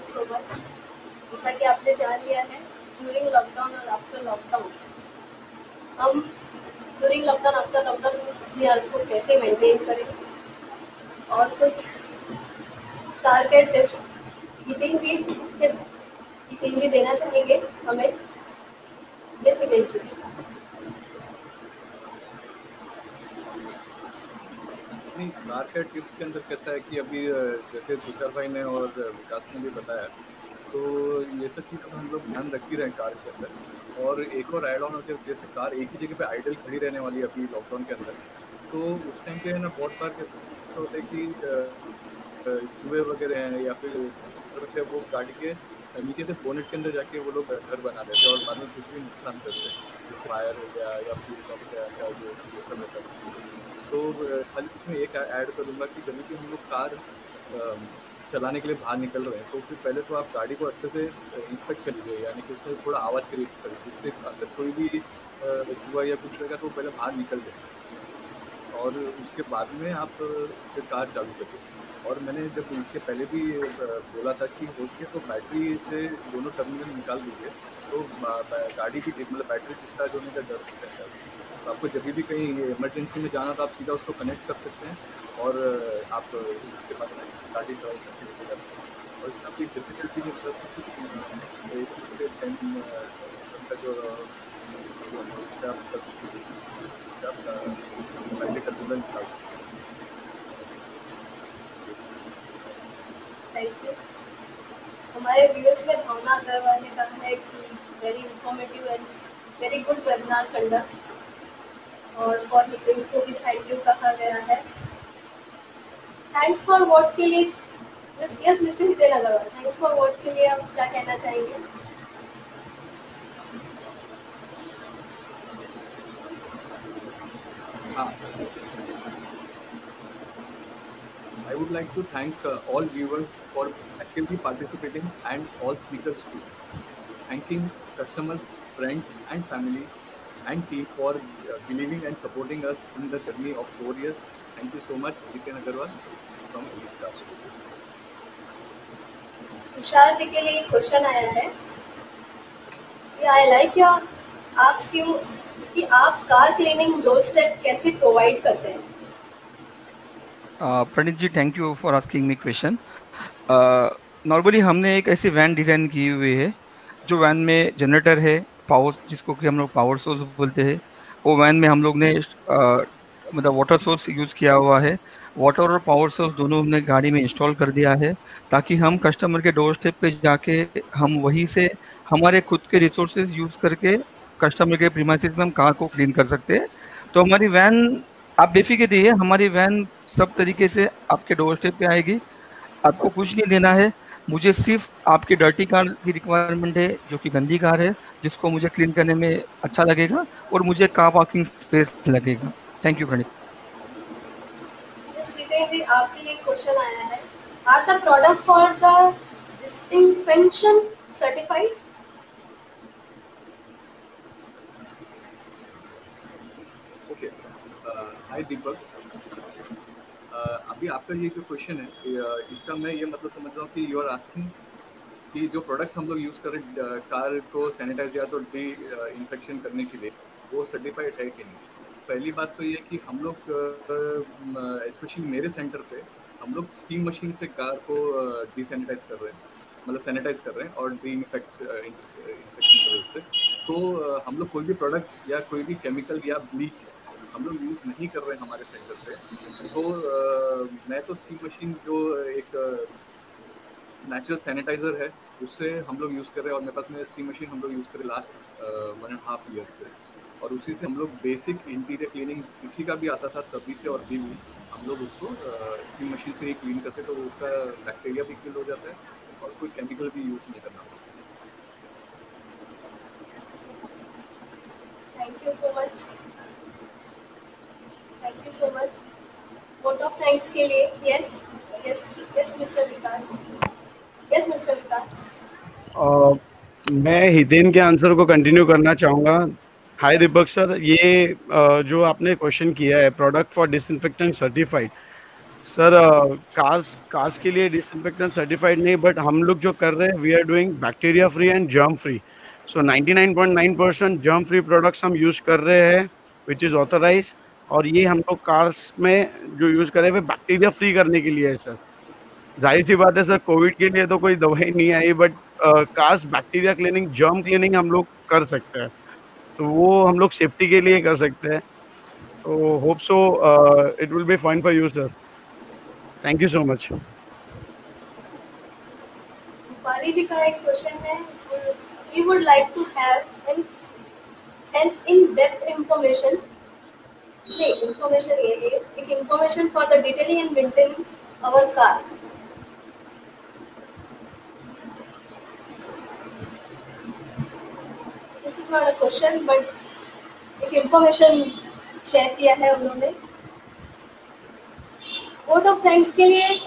so much. जैसा कि आपने जान लिया है ड्यूरिंग लॉकडाउन और आफ्टर लॉकडाउन, हम ड्यूरिंग लॉकडाउन आफ्टर लॉकडाउन अपनी हेल्थ को कैसे मेंटेन करें और कुछ कार के टिप्स हितेन जी देना चाहेंगे हमें। यस हितेन जी। कार के टिप्स के अंदर कैसा है कि अभी जैसे तुषार भाई ने और विकास ने भी बताया, तो ये सब चीज़ हम लोग ध्यान रख ही रहे हैं कार के अंदर। और एक और ऐड ऑन होते जैसे कार एक ही जगह पे आइडल खड़ी रहने वाली है अभी लॉकडाउन के अंदर, तो उस टाइम पे है ना बहुत बार कैसा होता है कि चूहे वगैरह हैं या फिर तरफ से वो गाड़ी के नीचे से बोनेट के अंदर जाके वो लोग घर बना देते हैं और बाद में कुछ भी नुकसान करते हैं, जैसे फायर हो गया या फ्यूल पंप का जो ये सब रहता है। तो खाली इसमें एक ऐड करूँगा कि जब भी हम लोग कार चलाने के लिए बाहर निकल रहे हैं तो फिर पहले तो आप गाड़ी को अच्छे से इंस्पेक्ट कर लीजिए, यानी कि उसमें थोड़ा आवाज़ क्रिएट करिए, जिससे अगर कोई भी चूहा या कुछ रहेगा तो वो पहले बाहर निकल जाए और उसके बाद में आप फिर कार चालू करिए। और मैंने जब इसके पहले भी बोला था कि हो सके तो बैटरी से दोनों टर्मिनल निकाल दीजिए, तो गाड़ी की मतलब बैटरी डिस्चार्ज होने का डर रहता है। तो आपको जब भी कहीं इमरजेंसी में जाना तो आप सीधा उसको कनेक्ट कर सकते हैं और आप उसके बाद गाड़ी ड्राइव करके लेके जा सकते हैं। और इसमें कोई डिफिकल्टी नहीं का जो आप बैटरी टर्मिनल निकाल सकते हैं। Thank you. हमारे व्यूअर्स में भावना अग्रवाल ने कहा है कि very informative and very good webinar conduct, और फॉर हितेन को भी थैंक यू कहा गया है। थैंक्स फॉर व्हाट के लिए yes mister Hiten Agarwal, thanks for what के लिए आप क्या कहना चाहेंगे? हाँ, I would like to thank all viewers for actively participating and all speakers too. Thanking customers, friends and family and team for believing and supporting us in the journey of 4 years. Thank you so much, Jitin Agarwal from Elite Cars. Tushar ji के लिए क्वेश्चन आया है कि I like your ask you कि आप कार क्लीनिंग डोर स्टेप कैसे प्रोवाइड करते हैं? Praneet ji, thank you for asking me question. Normally हमने एक ऐसी वैन डिज़ाइन की हुई है जो वैन में जनरेटर है, पावर, जिसको कि हम लोग पावर सोर्स बोलते हैं। वो वैन में हम लोग ने मतलब वाटर सोर्स यूज़ किया हुआ है। वाटर और पावर सोर्स दोनों हमने गाड़ी में इंस्टॉल कर दिया है ताकि हम कस्टमर के डोर स्टेप पे जाके हम वहीं से हमारे खुद के रिसोर्सेज यूज़ करके कस्टमर के प्रीमाइसेस में हम कार को क्लीन कर सकते हैं। तो हमारी वैन, आप बेफिक्र रहिए, हमारी वैन सब तरीके से आपके डोर स्टेप पे आएगी। आपको कुछ नहीं देना है, मुझे सिर्फ आपकी डर्टी कार की रिक्वायरमेंट है, जो कि गंदी कार है, जिसको मुझे क्लीन करने में अच्छा लगेगा और मुझे कार पार्किंग स्पेस लगेगा। Thank you Praneet. श्रीतेन जी, आपके लिए क्वेश्चन आया है, are the product for the disinfection certified? Okay, hi Deepak. अभी आपका ये जो क्वेश्चन है इसका मैं ये मतलब समझ रहा हूँ कि यू आर आस्किंग कि जो प्रोडक्ट्स हम लोग यूज़ करें कार को सैनिटाइज या तो डी इन्फेक्शन करने के लिए, वो सर्टिफाइड है कि नहीं। पहली बात तो ये कि हम लोग स्पेशली मेरे सेंटर पे हम लोग स्टीम मशीन से कार को डिसैनिटाइज कर रहे हैं, मतलब सैनिटाइज कर रहे हैं और डी इन्फेक्शन कर रहे हैं। तो हम लोग कोई भी प्रोडक्ट या कोई भी केमिकल या ब्लीच हम लोग यूज़ नहीं कर रहे हैं हमारे सेंटर पे। तो मैं तो स्टीम मशीन जो एक नेचुरल सैनिटाइज़र है उससे हम लोग यूज़ कर रहे हैं, और मेरे पास में स्टीम मशीन हम लोग यूज़ कर रहे लास्ट 1.5 ईयर से, और उसी से हम लोग बेसिक इंटीरियर क्लीनिंग किसी का भी आता था तभी से और भी हम लोग उसको स्टीम मशीन से ही क्लीन करते, तो उसका बैक्टीरिया भी किल हो जाता है और कोई केमिकल भी यूज़ नहीं करना पड़ता। Thank you so much, thank you so much. Vote of thanks के लिए यस यस यस मिस्टर विकास, यस मिस्टर विकास। मैं हितेन के आंसर को कंटिन्यू करना चाहूँगा। हाय दीपक सर, ये जो आपने क्वेश्चन किया है product for disinfectant certified, sir cars के लिए डिसइंफेक्टेंट सर्टिफाइड नहीं, बट हम लोग जो कर रहे हैं we are doing bacteria free and germ free. So 99.9% germ free products हम यूज़ कर रहे हैं विच इज़ ऑथराइज, और ये हम लोग कार्स में जो यूज़ कर रहे हैं बैक्टीरिया फ्री करने के लिए है सर। जाहिर सी बात है सर, कोविड के लिए तो कोई दवाई नहीं आई, but cars bacteria cleaning, germ cleaning हम लोग कर सकते हैं, तो वो हम लोग सेफ्टी के लिए कर सकते हैं। तो hope so it will be fine for you sir. Thank you so much. Rupali ji का एक क्वेश्चन है, we would like to have an in depth information नहीं, इंफॉर्मेशन ये है, एक information for the detailing and maintaining our car. This is not a question but एक इंफॉर्मेशन शेयर किया है उन्होंने. वोट ऑफ थैंक्स के लिए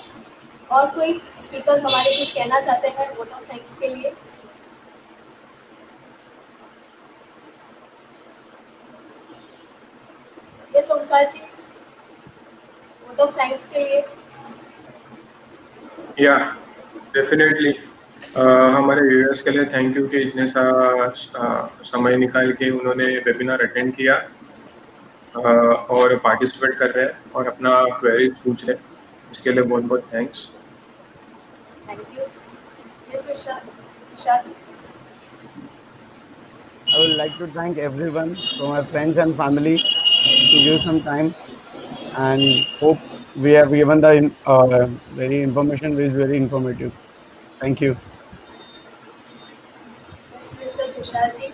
और कोई स्पीकर्स हमारे कुछ कहना चाहते हैं वोट ऑफ थैंक्स के लिए? Yes Omkar ji, vote of thanks के लिए. या डेफिनेटली हमारे व्यूअर्स के लिए थैंक यू कि इतने समय निकाल के उन्होंने वेबिनार अटेंड किया और पार्टिसिपेट कर रहे हैं और अपना क्वेरीज पूछ रहे हैं. इसके लिए बहुत बहुत thanks. Thank you. Yes Vishal. I would like to thank everyone, so my friends and family, to give some time, and hope we have given the very information which is very informative. Thank you. Yes mister Tushar ji.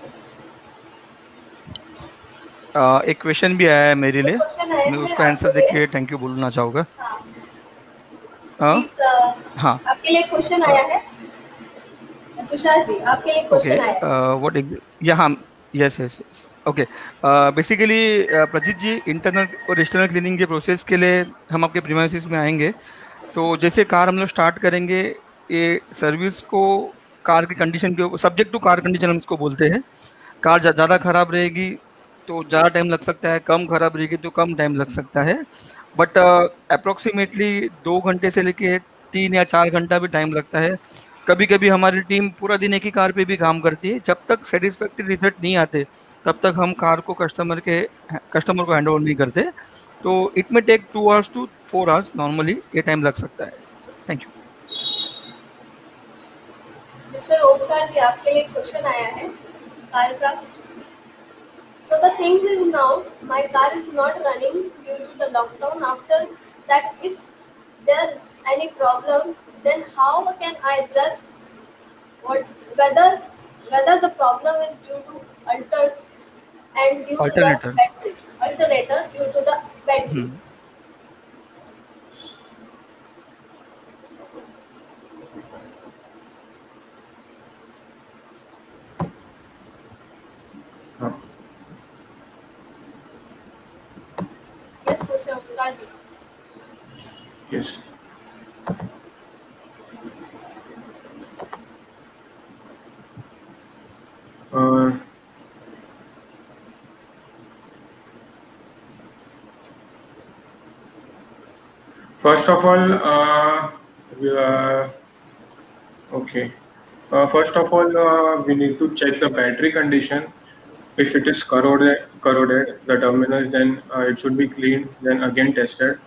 एक क्वेश्चन भी आया है मेरे लिए, क्वेश्चन आया मैं है उसका आंसर आपके देख लिए. के थैंक यू बोलना चाहूँगा. हाँ, हाँ प्लीज हाँ आपके लिए क्वेश्चन आया है. तुषार जी, आपके लिए ओके. क्वेश्चन आया है. व्हाट हाँ yes yes yes okay. Basically Prajeet ji, internal और एक्सटर्नल क्लीनिंग के प्रोसेस के लिए हम आपके प्रीमाइसिस में आएंगे. तो जैसे कार हम लोग स्टार्ट करेंगे, ये सर्विस को कार की कंडीशन के सब्जेक्ट टू कार कंडीशन हम इसको बोलते हैं. कार ज़्यादा खराब रहेगी तो ज़्यादा टाइम लग सकता है, कम खराब रहेगी तो कम टाइम लग सकता है. बट अप्रोक्सीमेटली 2 घंटे से लेके 3 या 4 घंटा भी टाइम लगता है. कभी कभी हमारी टीम पूरा दिन एक ही कार पे भी काम करती है. जब तक सेटिस्फैक्ट्री रिजल्ट नहीं आते तब तक हम कार को कस्टमर को हैंड ओवर नहीं करते. तो it may take 2 hours to 4 hours normally ये टाइम लग सकता है. Thank you. Mister Omkar ji, आपके लिए क्वेश्चन आया है Carcraft. So the things is now my car is not running due to the lockdown. After that, if there is any problem, then how can I judge whether the problem is due to Alternator. alternator due to the battery? Yes, Mr. Omkar ji. Yes. First of all, first of all, we need to check the battery condition. If it is corroded, the terminals, then it should be cleaned, then again tested.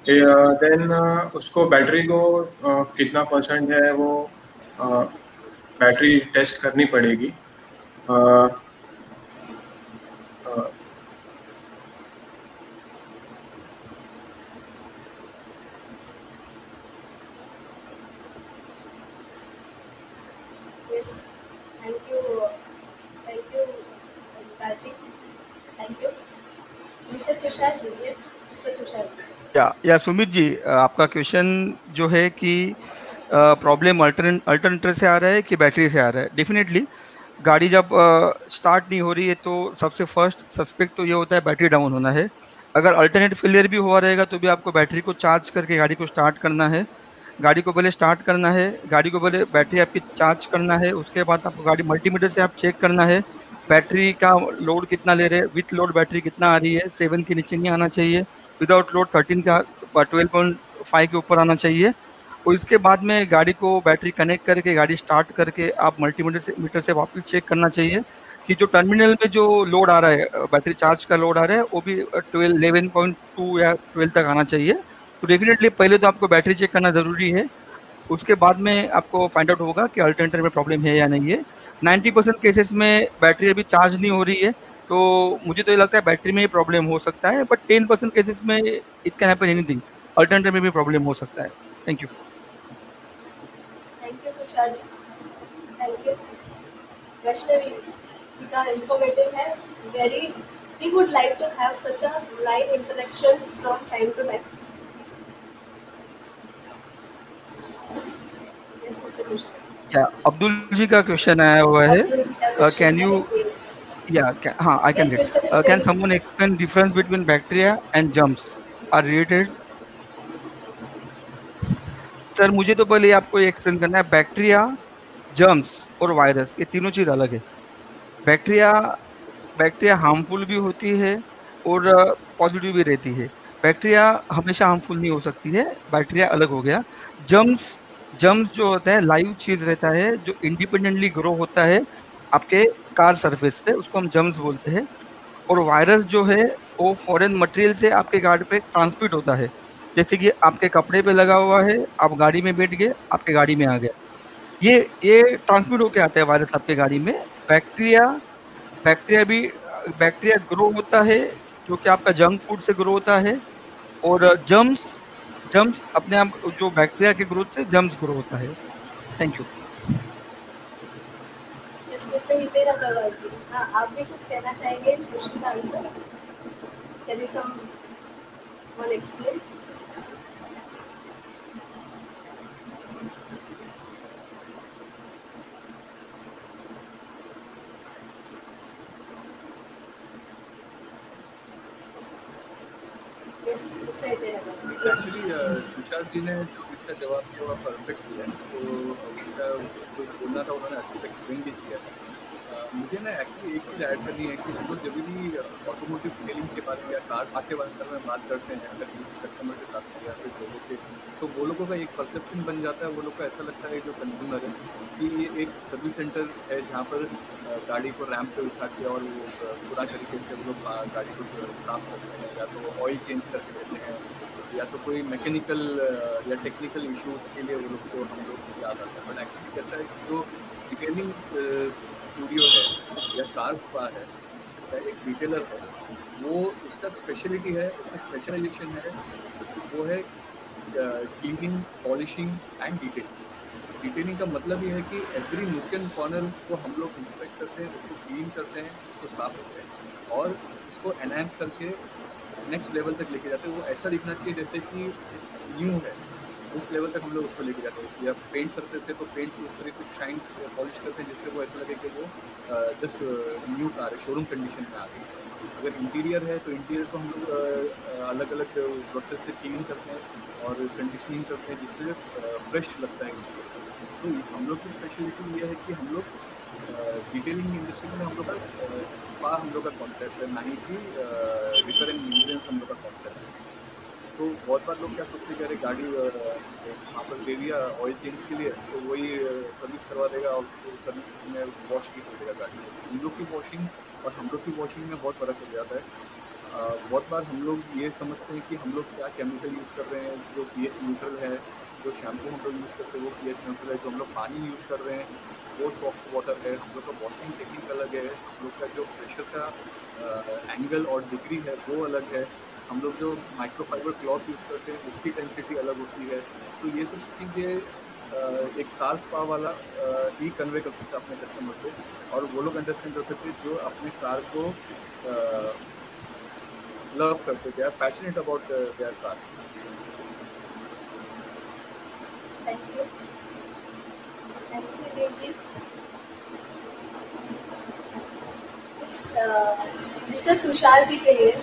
Then उसको बैटरी को कितना % है वो बैटरी टेस्ट करनी पड़ेगी. Yes, thank you, Omkar ji. Thank you, Mr. Tushar ji. Yes, Mr. Tushar ji. या सुमित जी, आपका क्वेश्चन जो है कि प्रॉब्लम अल्टरनेटर से आ रहा है कि बैटरी से आ रहा है. डेफिनेटली गाड़ी जब स्टार्ट नहीं हो रही है तो सबसे फर्स्ट सस्पेक्ट तो ये होता है बैटरी डाउन होना है. अगर अल्टरनेट फेलियर भी हुआ रहेगा तो भी आपको बैटरी को चार्ज करके गाड़ी को स्टार्ट करना है. गाड़ी को पहले स्टार्ट करना है, गाड़ी को पहले बैटरी आपकी चार्ज करना है. उसके बाद आपको गाड़ी मल्टीमीटर से आप चेक करना है बैटरी का लोड कितना ले रहे हैं. विथ लोड बैटरी कितना आ रही है, 7 के नीचे नहीं आना चाहिए. विदाउट लोड 13 का 12.5 के ऊपर आना चाहिए. और इसके बाद में गाड़ी को बैटरी कनेक्ट करके गाड़ी स्टार्ट करके आप मीटर से वापस चेक करना चाहिए कि जो टर्मिनल में जो लोड आ रहा है, बैटरी चार्ज का लोड आ रहा है, वो भी 11.2 या 12 तक आना चाहिए. तो डेफिनेटली पहले तो आपको बैटरी चेक करना ज़रूरी है. उसके बाद में आपको फाइंड आउट होगा कि अल्टरनेटर में प्रॉब्लम है या नहीं है. 90% केसेस में बैटरी अभी चार्ज नहीं हो रही है तो मुझे तो ये लगता है बैटरी में ही प्रॉब्लम हो सकता है. बट 10% केसेस में it can happen anything, alternator में भी प्रॉब्लम हो सकता है. Thank you. Thank you Tushar ji. Thank you. Vaishnavi ji का इंफॉर्मेटिव है, very We would like to have such a live interaction from time to time. Yes, Mr. Tushar. या अब्दुल जी का क्वेश्चन आया हुआ है, Abdul ji ka question can you hai. हाँ I can Yes, get, Mr. Can Nitin. Someone explain difference between bacteria and germs are related? Sir मुझे तो पहले आपको ये एक्सप्लेन करना है, बैक्टीरिया, जर्म्स और वायरस ये तीनों चीज अलग है। बैक्टीरिया हार्मफुल भी होती है और पॉजिटिव भी रहती है। बैक्टीरिया हमेशा हार्मफुल नहीं हो सकती है, बैक्टीरिया अलग हो गया। जर्म्स जो होता है लाइव चीज रहता है, जो इंडिपेंडेंटली ग्रो होता है आपके कार सरफेस पे, उसको हम जर्म्स बोलते हैं। और वायरस जो है वो फॉरेन मटेरियल से आपके गाड़ी पे ट्रांसमिट होता है, जैसे कि आपके कपड़े पे लगा हुआ है, आप गाड़ी में बैठ गए, आपके गाड़ी में आ गया, ये ट्रांसमिट होके आता है वायरस आपके गाड़ी में। बैक्टीरिया ग्रो होता है जो कि आपका जंक फूड से ग्रो होता है, और जर्म्स अपने आप जो बैक्टीरिया के ग्रोथ से जर्म्स ग्रो होता है। Thank you. Yes, Mr. Nitin Agarwal ji. हाँ, आप भी कुछ कहना चाहेंगे इस क्वेश्चन का answer? Can you someone explain? Yes, Mr. Nitin Agarwal. Yes. Actually Tushar ji ने जो इसका जवाब दिया वह परफेक्ट दिया, तो उसका जो बोलना था उन्होंने अच्छे से एक्सप्लेन भी किया था। मुझे ना एक्चुअली एक चीज़ ऐड करनी है कि हम लोग जब भी ऑटोमोटिव डिटेलिंग के बारे में या कार के बारे में बात करते हैं अगर किसी कस्टमर के साथ में या फिर लोगों के, तो वो लोगों का एक परसेप्शन बन जाता है, वो लोग को ऐसा लगता है जो कंज्यूमर है कि ये एक सर्विस सेंटर है जहाँ पर गाड़ी को रैंप पे उठा के और वो पूरा तरीके से वो लोग गाड़ी को साफ करते हैं, या तो ऑयल चेंज करके देते हैं, या तो कोई मैकेनिकल या टेक्निकल इश्यूज के लिए वो लोग को हम लोग याद आता है। बट एक्चुअली कैसा है कि जो डिटेलिंग स्टूडियो है या कार स्पा है या एक रिटेलर है, वो उसका स्पेशलिटी है, उसका स्पेशलाइजेशन है, वो है cleaning, polishing and detailing. Detailing का मतलब ये है कि एवरी नूक एंड कॉर्नर को हम लोग इंस्पेक्ट करते हैं, उसको क्लीन करते हैं, उसको साफ करते हैं और उसको एनहांस करके नेक्स्ट लेवल तक लेके जाते हैं। वो ऐसा दिखना चाहिए जैसे कि न्यू है, उस लेवल तक हम लोग उसको लेके जाते हैं। या पेंट करते थे तो पेंट को उस तरीके से शाइन पॉलिश करते हैं जिससे वो ऐसा लगे कि वो जस्ट न्यू कार है, शोरूम कंडीशन में आ गई। अगर इंटीरियर है तो इंटीरियर को हम लोग अलग अलग प्रोसेस से क्लीन करते हैं और कंडीशनिंग करते हैं जिससे फ्रेश लगता है इंटीरियर। तो हम लोग की स्पेशलिटी ये है कि हम लोग डिटेलिंग इंडस्ट्री में हम लोग का स्पा हम लोग का कॉन्सेप्ट है, ना ही कि रिपेयर एंड मेंटेनेंस हम लोग का कॉन्सेप्ट है। तो बहुत बार लोग क्या सोचते हैं कि अरे गाड़ी वहाँ पर दे दिया ऑयल चेंज के लिए तो वही सर्विस करवा देगा और सर्विस में वॉश भी कर देगा गाड़ी। हम लोग की वॉशिंग और हम लोग की वॉशिंग में बहुत फ़र्क हो जाता है। बहुत बार हम लोग ये समझते हैं कि हम लोग क्या केमिकल यूज़ कर रहे हैं, जो pH न्यूट्रल है, जो शैम्पू हम लोग यूज़ करते हैं वो pH न्यूट्रल है, जो हम लोग पानी यूज़ कर रहे हैं वो सॉफ्ट वाटर है, हम लोग का वॉशिंग टेक्निक अलग है, हम लोग का जो प्रेशर का एंगल और डिग्री है वो अलग है, हम लोग जो माइक्रोफाइबर क्लॉथ यूज़ करते हैं उसकी डेंसिटी अलग होती है। तो ये सब चीज़ें एक कार स्पा वाला ही कन्वे कर सकता है अपने कस्टमर को, और वो लोग अंडरस्टैंड कर सकते हैं जो अपने कार को लव करते थे, passionate about their car. Thank you. Thank you, Nitin ji. Mister Tushar ji के लिए एक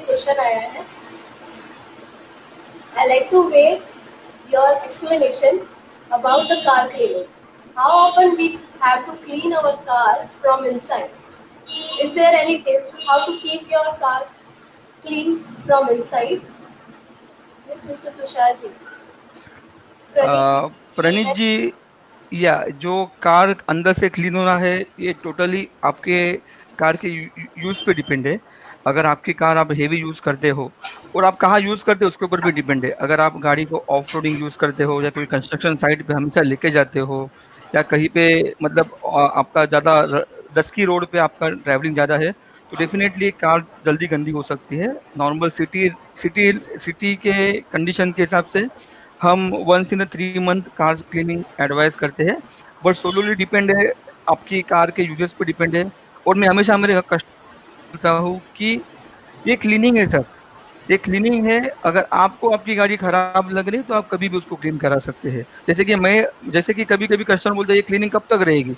क्वेश्चन आया है। I like to wait your explanation about the car cleaning. How often we have to clean our car from inside? Is there any tips how to keep your car clean from inside? Yes, Mr. Tushar ji. प्रणीत जी, या जो कार अंदर से क्लीन होना है ये टोटली आपके कार के यूज़ पे डिपेंड है। अगर आपकी कार आप हेवी यूज़ करते हो और आप कहाँ यूज़ करते हो उसके ऊपर भी डिपेंड है। अगर आप गाड़ी को ऑफ रोडिंग यूज़ करते हो या कोई कंस्ट्रक्शन साइट पे हमेशा लेके जाते हो या कहीं पे मतलब आपका ज़्यादा डस्की रोड पे आपका ट्रैवलिंग ज़्यादा है तो डेफिनेटली कार जल्दी गंदी हो सकती है। नॉर्मल सिटी के कंडीशन के हिसाब से हम 1 in 3 month car cleaning advice करते हैं, बट सोलोली डिपेंड है, आपकी कार के यूजेस पे डिपेंड है। और मैं हमेशा मेरे बोलता हूँ कि ये क्लीनिंग है सर, ये क्लीनिंग है। अगर आपको आपकी गाड़ी खराब लग रही है तो आप कभी भी उसको क्लीन करा सकते हैं। जैसे कि कभी कभी कस्टमर बोलते हैं ये क्लीनिंग कब तक रहेगी।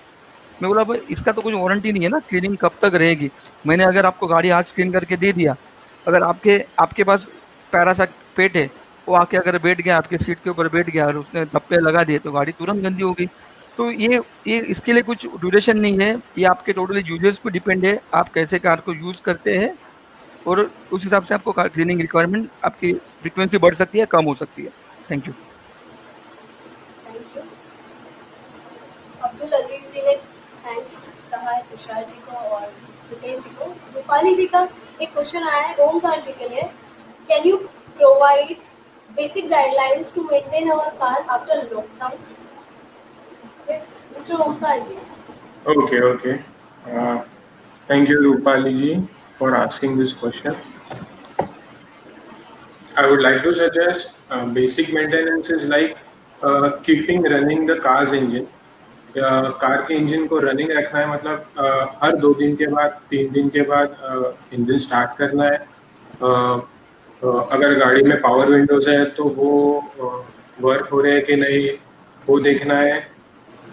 मैं बोला भाई इसका तो कुछ वारंटी नहीं है ना, क्लीनिंग कब तक रहेगी। मैंने अगर आपको गाड़ी आज क्लीन करके दे दिया, अगर आपके आपके पास प्यारा सा पेट है, वो आके अगर बैठ गया आपके सीट के ऊपर बैठ गया और उसने धप्पे लगा दिए तो गाड़ी तुरंत गंदी होगी। तो ये इसके लिए कुछ ड्यूरेशन नहीं है, ये आपके टोटली यूजेस पे डिपेंड है, आप कैसे कार को यूज करते हैं और उस हिसाब से आपको कार क्लीनिंग रिक्वायरमेंट आपकी फ्रीक्वेंसी बढ़ सकती है, कम हो सकती है। Thank you. Thank you. Abdul Aziz ji ने थैंक्स कहा है तुषार जी को और हितेन जी को। रूपाली जी का एक क्वेश्चन आया है ओमकार जी के लिए। Can you provide basic guidelines to maintain our car after lockdown? Mister Omkar ji. Okay, okay. Thank you, Rupali ji, for asking this question. I would like to suggest basic maintenance is like keeping running the car's engine. Car के इंजन को रनिंग रखना है, मतलब हर 2 दिन के बाद 3 दिन के बाद इंजन स्टार्ट करना है। अगर गाड़ी में पावर विंडोज है तो वो वर्क हो रहे हैं कि नहीं वो देखना है।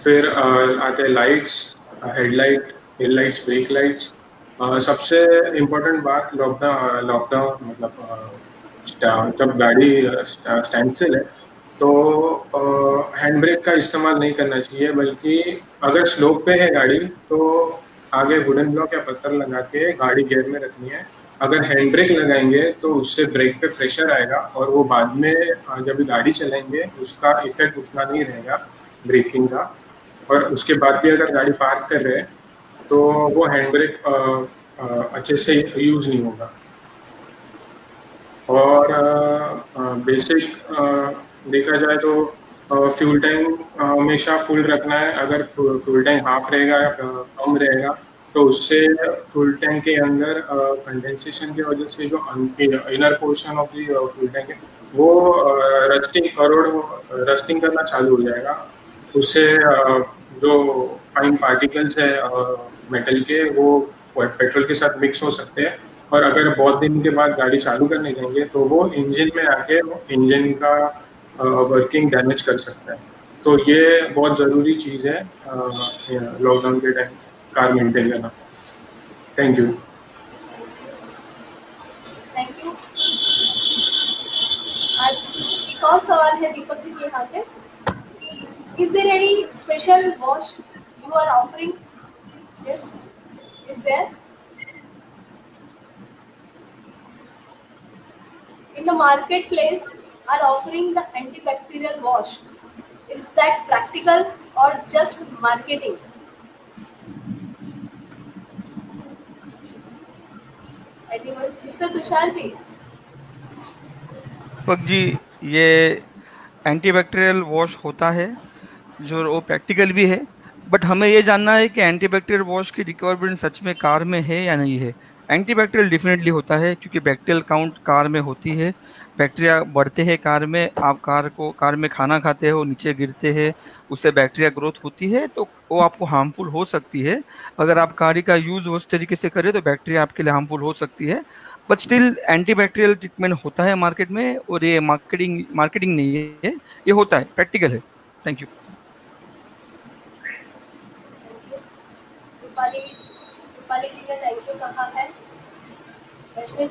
फिर आते हैं lights, headlight, tail lights, break lights. सबसे इम्पोर्टेंट बात लॉकडाउन मतलब जब गाड़ी स्टैंड स्टिल है तो हैंड ब्रेक का इस्तेमाल नहीं करना चाहिए, बल्कि अगर स्लोप पे है गाड़ी तो आगे वुडन ब्लॉक या पत्थर लगा के गाड़ी गियर में रखनी है। अगर हैंड ब्रेक लगाएंगे तो उससे ब्रेक पे प्रेशर आएगा और वो बाद में जब गाड़ी चलाएंगे उसका इफेक्ट उतना नहीं रहेगा ब्रेकिंग का। और उसके बाद भी अगर गाड़ी पार्क कर रहे हैं तो वो हैंड ब्रेक अच्छे से यूज नहीं होगा। और बेसिक देखा जाए तो फ्यूल टैंक हमेशा फुल रखना है। अगर फ्यूल टैंक हाफ रहेगा या कम रहेगा तो उससे फ्यूल टैंक के अंदर कंडेंसेशन की वजह से जो inner portion of the fuel tank है वो रस्टिंग करना चालू हो जाएगा। उससे जो फाइन पार्टिकल्स है मेटल के वो पेट्रोल के साथ मिक्स हो सकते हैं और अगर बहुत दिन के बाद गाड़ी चालू करने जाएंगे तो वो इंजन में आके इंजन का वर्किंग डैमेज कर सकता है। तो ये बहुत ज़रूरी चीज़ है लॉकडाउन के टाइम कार मेंटेन करना। Thank you. Thank you. आज एक और सवाल है दीपक जी के यहाँ से। Is there any special wash you are offering? Yes, is there? In the marketplace are offering the antibacterial wash. Is that practical or just marketing? Anyone? Mr. Tushar ji. Deepak ji, ये एंटीबैक्टीरियल वॉश होता है जो वो प्रैक्टिकल भी है, बट हमें ये जानना है कि एंटीबैक्टीरियल वॉश की रिक्वायरमेंट सच में कार में है या नहीं है। एंटीबैक्टीरियल डेफिनेटली होता है क्योंकि बैक्टीरियल काउंट कार में होती है, बैक्टीरिया बढ़ते हैं कार में। आप कार में खाना खाते हो, नीचे गिरते हैं, उससे बैक्टीरिया ग्रोथ होती है तो वो आपको हार्मफुल हो सकती है। अगर आप कार का यूज़ उस तरीके से करें तो बैक्टीरिया आपके लिए हार्मफुल हो सकती है, बट स्टिल एंटीबैक्टीरियल ट्रीटमेंट होता है मार्केट में और ये मार्केटिंग नहीं है, ये होता है, प्रैक्टिकल है। Thank you. रूपाली जी ने थैंक यू कहा है। वैष्णवी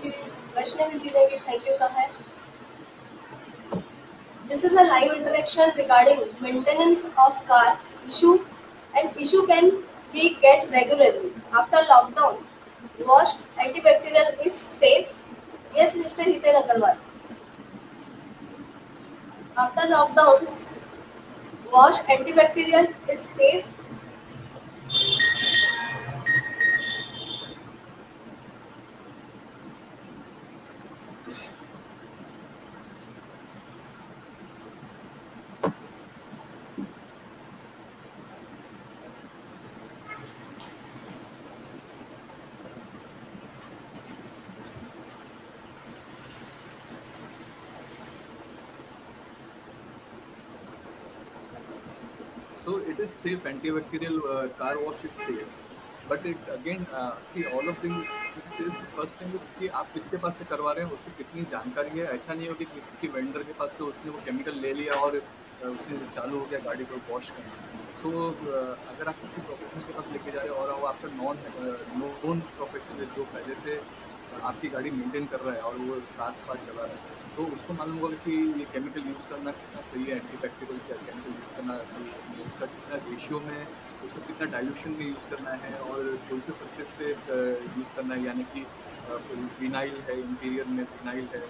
जी ने भी थैंक यू कहा है। This is a live interaction regarding maintenance of car issue, and issue can be get regularly after lockdown. Wash antibacterial is safe. Yes, Mr. Hiten Agarwal. After lockdown, wash antibacterial is safe. So it is safe, antibacterial car wash is safe. But it again see all of thing first thing कि आप किसके पास से करवा रहे हैं, उसकी कितनी जानकारी है। ऐसा नहीं हो कि किसी वेंडर के पास से उसने वो केमिकल ले लिया और उसने चालू हो गया गाड़ी को वॉश करना। सो अगर आप किसी प्रोफेशनल के पास लेके जा रहे हो और वो आपका नॉन प्रोफेशनल जो पहले से आपकी गाड़ी मेंटेन कर रहा है और वो 7 चला रहा है, तो उसको मालूम होगा कि ये केमिकल यूज़ करना कितना सही है, एंटीबैक्टीरियल केमिकल यूज़ करना सही है, उसका कितना रेशियो में, उसको कितना डाइल्यूशन में यूज़ करना है और कौन से सरफेस पे यूज़ करना है, यानी कि विनाइल है, इंटीरियर में विनाइल है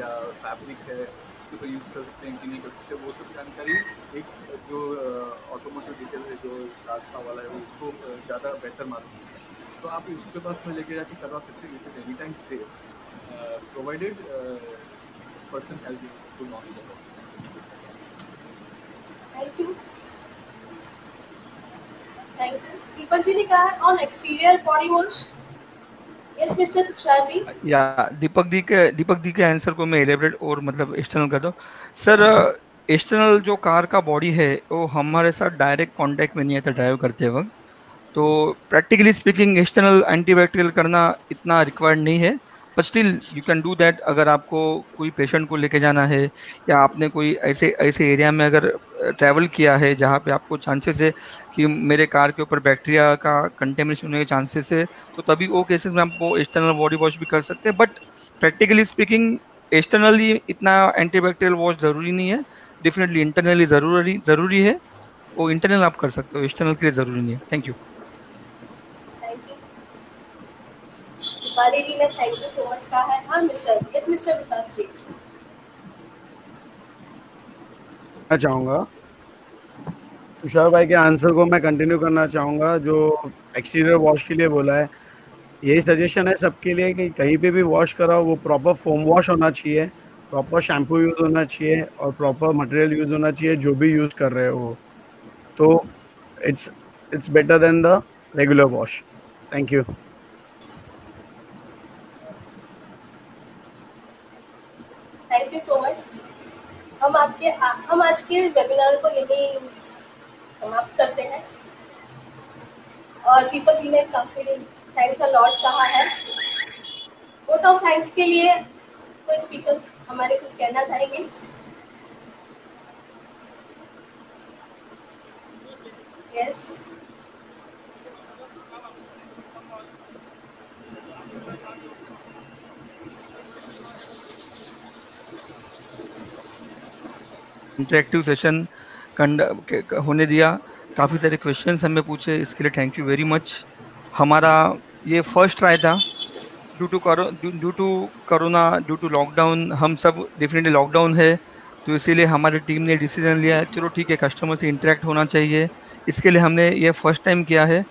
या फैब्रिक है, उसके ऊपर यूज़ कर सकते हैं कि नहीं कर सकते, वो सब जानकारी एक जो ऑटोमोटिव डिटेल है जो रास्ता वाला है उसको ज़्यादा बेहतर मालूम है। तो आप उसके पास में लेके जाके करवा सकते हैं, it is any time safe provided person has good knowledge about. Thank you. Deepak ji ने कहा है on exterior body wash. Yes mister Tushar ji. या दीपक दी के आंसर को मैं एलेबरेट और मतलब एक्सटर्नल कर दूं। सर एक्सटर्नल जो कार का बॉडी है वो हमारे साथ डायरेक्ट कांटेक्ट में नहीं आता ड्राइव करते वक्त, तो प्रैक्टिकली स्पीकिंग एक्सटर्नल एंटीबैक्टीरियल करना इतना रिक्वायर्ड नहीं है, but still you can do that. अगर आपको कोई पेशेंट को लेके जाना है या आपने कोई ऐसे एरिया में अगर ट्रैवल किया है जहाँ पे आपको चांसेस है कि मेरे कार के ऊपर बैक्टीरिया का कंटेमिनेशन होने के चांसेस है, तो तभी वो केसेस में आप वो एक्सटर्नल बॉडी वॉश भी कर सकते हैं। बट प्रैक्टिकली स्पीकिंग एक्सटर्नली इतना एंटीबैक्टीरियल वॉश ज़रूरी नहीं है, डेफिनेटली इंटरनली ज़रूरी है। वो इंटरनल आप कर सकते हो, एक्सटर्नल के लिए ज़रूरी नहीं है। Thank you. दीपाली जी ने थैंक यू सो मच कहा है। हाँ मिस्टर, यस मिस्टर विकास जी। मैं चाहूँगा तुषार भाई के आंसर को मैं कंटिन्यू करना चाहूँगा। जो एक्सटीरियर वॉश के लिए बोला है, यही सजेशन है सबके लिए कि कहीं पे भी वॉश कराओ वो प्रॉपर फोम वॉश होना चाहिए, प्रॉपर शैम्पू यूज़ होना चाहिए और प्रॉपर मटेरियल यूज़ होना चाहिए जो भी यूज़ कर रहे हो, तो it's better than the regular wash. Thank you. Thank you so much. हम आज के वेबिनार को यही समाप्त करते हैं और दीपक जी ने काफी थैंक्स अ लॉट कहा है। वोट ऑफ थैंक्स के लिए कोई स्पीकर्स हमारे कुछ कहना चाहेंगे? यस इंटरेक्टिव सेशन होने दिया, काफ़ी सारे क्वेश्चंस हमें पूछे, इसके लिए थैंक यू वेरी मच। हमारा ये फर्स्ट ट्राई था due to corona, due to lockdown. हम सब डेफिनेटली लॉकडाउन है, तो इसीलिए हमारी टीम ने डिसीजन लिया है चलो ठीक है कस्टमर से इंटरेक्ट होना चाहिए, इसके लिए हमने ये फर्स्ट टाइम किया है।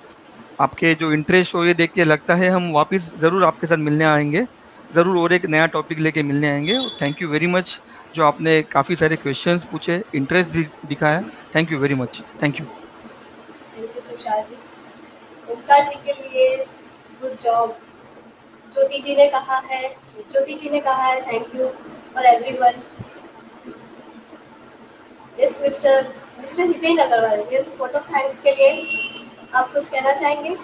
आपके जो इंटरेस्ट हो ये देख के लगता है हम वापस ज़रूर आपके साथ मिलने आएंगे, ज़रूर और एक नया टॉपिक लेके मिलने आएंगे। थैंक यू वेरी मच जो आपने काफ़ी सारे क्वेश्चंस पूछे, इंटरेस्ट दिखाया। Thank you very much. Thank you Tushar ji. Omkar ji के लिए गुड जॉब। ज्योति जी ने कहा है thank you for everyone. Yes mister Hiten Agarwal, yes vote of thanks के लिए आप कुछ कहना चाहेंगे?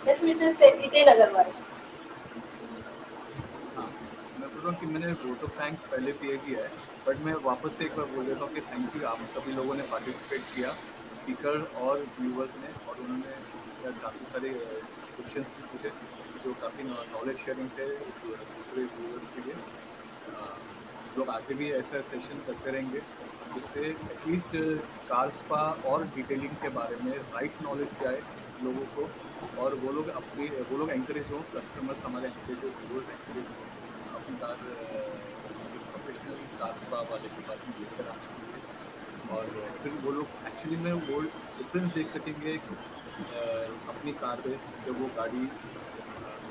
Yes mister Hiten Agarwal. हाँ, मैं बोल रहा हूँ कि मैंने वोट ऑफ थैंक्स पहले पे किया है, बट मैं वापस से एक बार बोल देता हूँ कि थैंक यू आप सभी लोगों ने पार्टिसिपेट किया, स्पीकर और व्यूवर्स ने, और उन्होंने काफ़ी सारे क्वेश्चंस भी पूछे जो काफ़ी नॉलेज शेयरिंग थे दूसरे व्यूवर्स के लिए। लोग आगे भी ऐसा सेशन करते रहेंगे जिससे एटलीस्ट कार स्पा और डिटेलिंग के बारे में राइट नॉलेज जाए लोगों को, और वो लोग एंकरेज हो, कस्टमर्स हमारे एंकरेज हो, व्यूअर्स एंकरेज हो अपनी कार प्रोफेशनल कार स्पा वाले के पास में लेकर आने के लिए, और फिर वो लोग एक्चुअली में वो डिफरेंस देख सकेंगे अपनी कार पे जब वो गाड़ी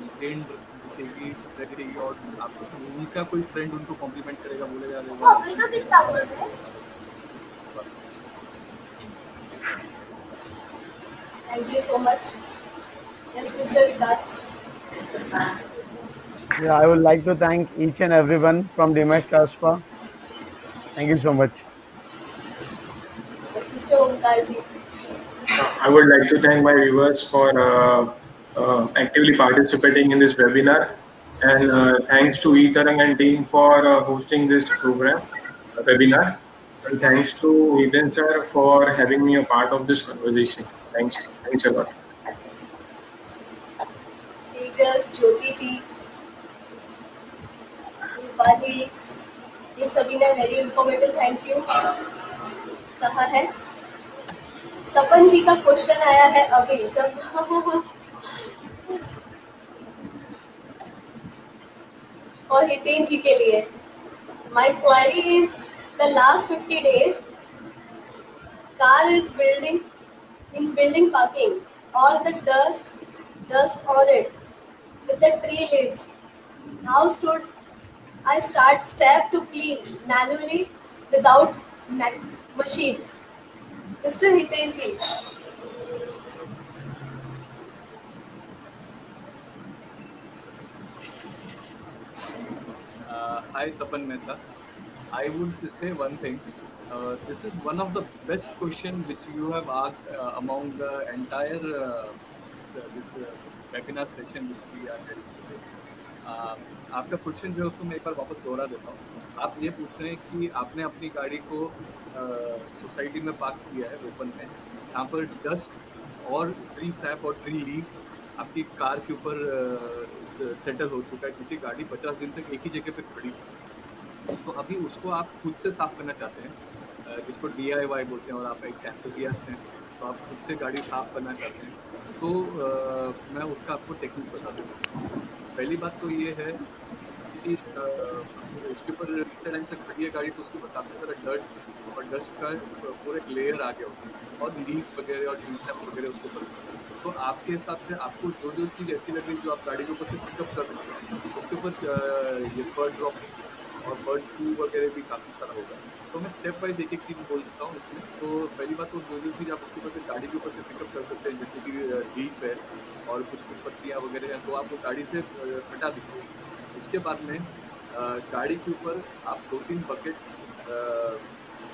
मेंटेन्ड दिखेगी रहेगी, और आपको उनका कोई फ्रेंड उनको कॉम्प्लीमेंट करेगा, बोलेगा अरे वाह, Thank you so much. Yes, Mr. Vikas. Yeah, I would like to thank each and everyone from Dimash Kaspa. Thank you so much. Yes, Mr. Omkar ji. I would like to thank my viewers for actively participating in this webinar, and thanks to eTarang and team for hosting this webinar, and thanks to Ethan sir for having me a part of this conversation. Thanks a lot. Tejas, Jyoti ji, Rupali, ये सभी ने वेरी इंफॉर्मेटिव थैंक यू कहा है। तपन जी का क्वेश्चन आया है अभी जब और हितेन जी के लिए, my query is the last 50 days car is building parking, all the dust on it with the tree leaves. How should I start step to clean manually without machine? Mr. Hiten ji. Hi Tapan Mehta. I would say one thing. This is one of the best questions which you have asked among the entire this webinar session which we are having today. आपका क्वेश्चन जो है उसको मैं एक बार वापस दोहरा देता हूँ। आप ये पूछ रहे हैं कि आपने अपनी गाड़ी को सोसाइटी में पार्क किया है ओपन में, जहाँ पर डस्ट और ट्री सैप और ट्री लीव आपकी कार के ऊपर सेटल हो चुका है, क्योंकि गाड़ी 50 दिन तक एक ही जगह पे खड़ी थी। तो अभी उसको आप खुद से साफ करना चाहते हैं, जिसको DIY बोलते हैं, और आप एक एंथुसियास्ट हैं तो आप खुद से गाड़ी साफ करना चाहते हैं, तो मैं उसका आपको टेक्निक बता दूँगा। पहली बात तो ये है कि उसके ऊपर इतने टाइम से खड़ी है गाड़ी, तो उसके ऊपर काफ़ी सारा डर्ट और डस्ट का पूरा एक लेयर आ गया उसमें, और लीव्स वगैरह और ट्रीसैप वगैरह उसके ऊपर। तो आपके हिसाब से आपको जो चीज़ ऐसी लग रही है जो आप गाड़ी के ऊपर से पिकअप कर सकते हैं, उसके ऊपर ये बर्ड ड्रॉपिंग और बर्ड फ्लू वगैरह भी काफ़ी सारा होगा। तो मैं स्टेप वाइज एक चीज़ बोल सकता हूँ इसमें। तो पहली बात तो जो चीज़ आप उसके ऊपर से गाड़ी के ऊपर से पिकअप कर सकते हैं, जैसे कि लीफ है और कुछ पत्तियाँ वगैरह हैं, तो आप वो गाड़ी से हटा दीजिए। उसके बाद में गाड़ी के ऊपर आप 2-3 बकेट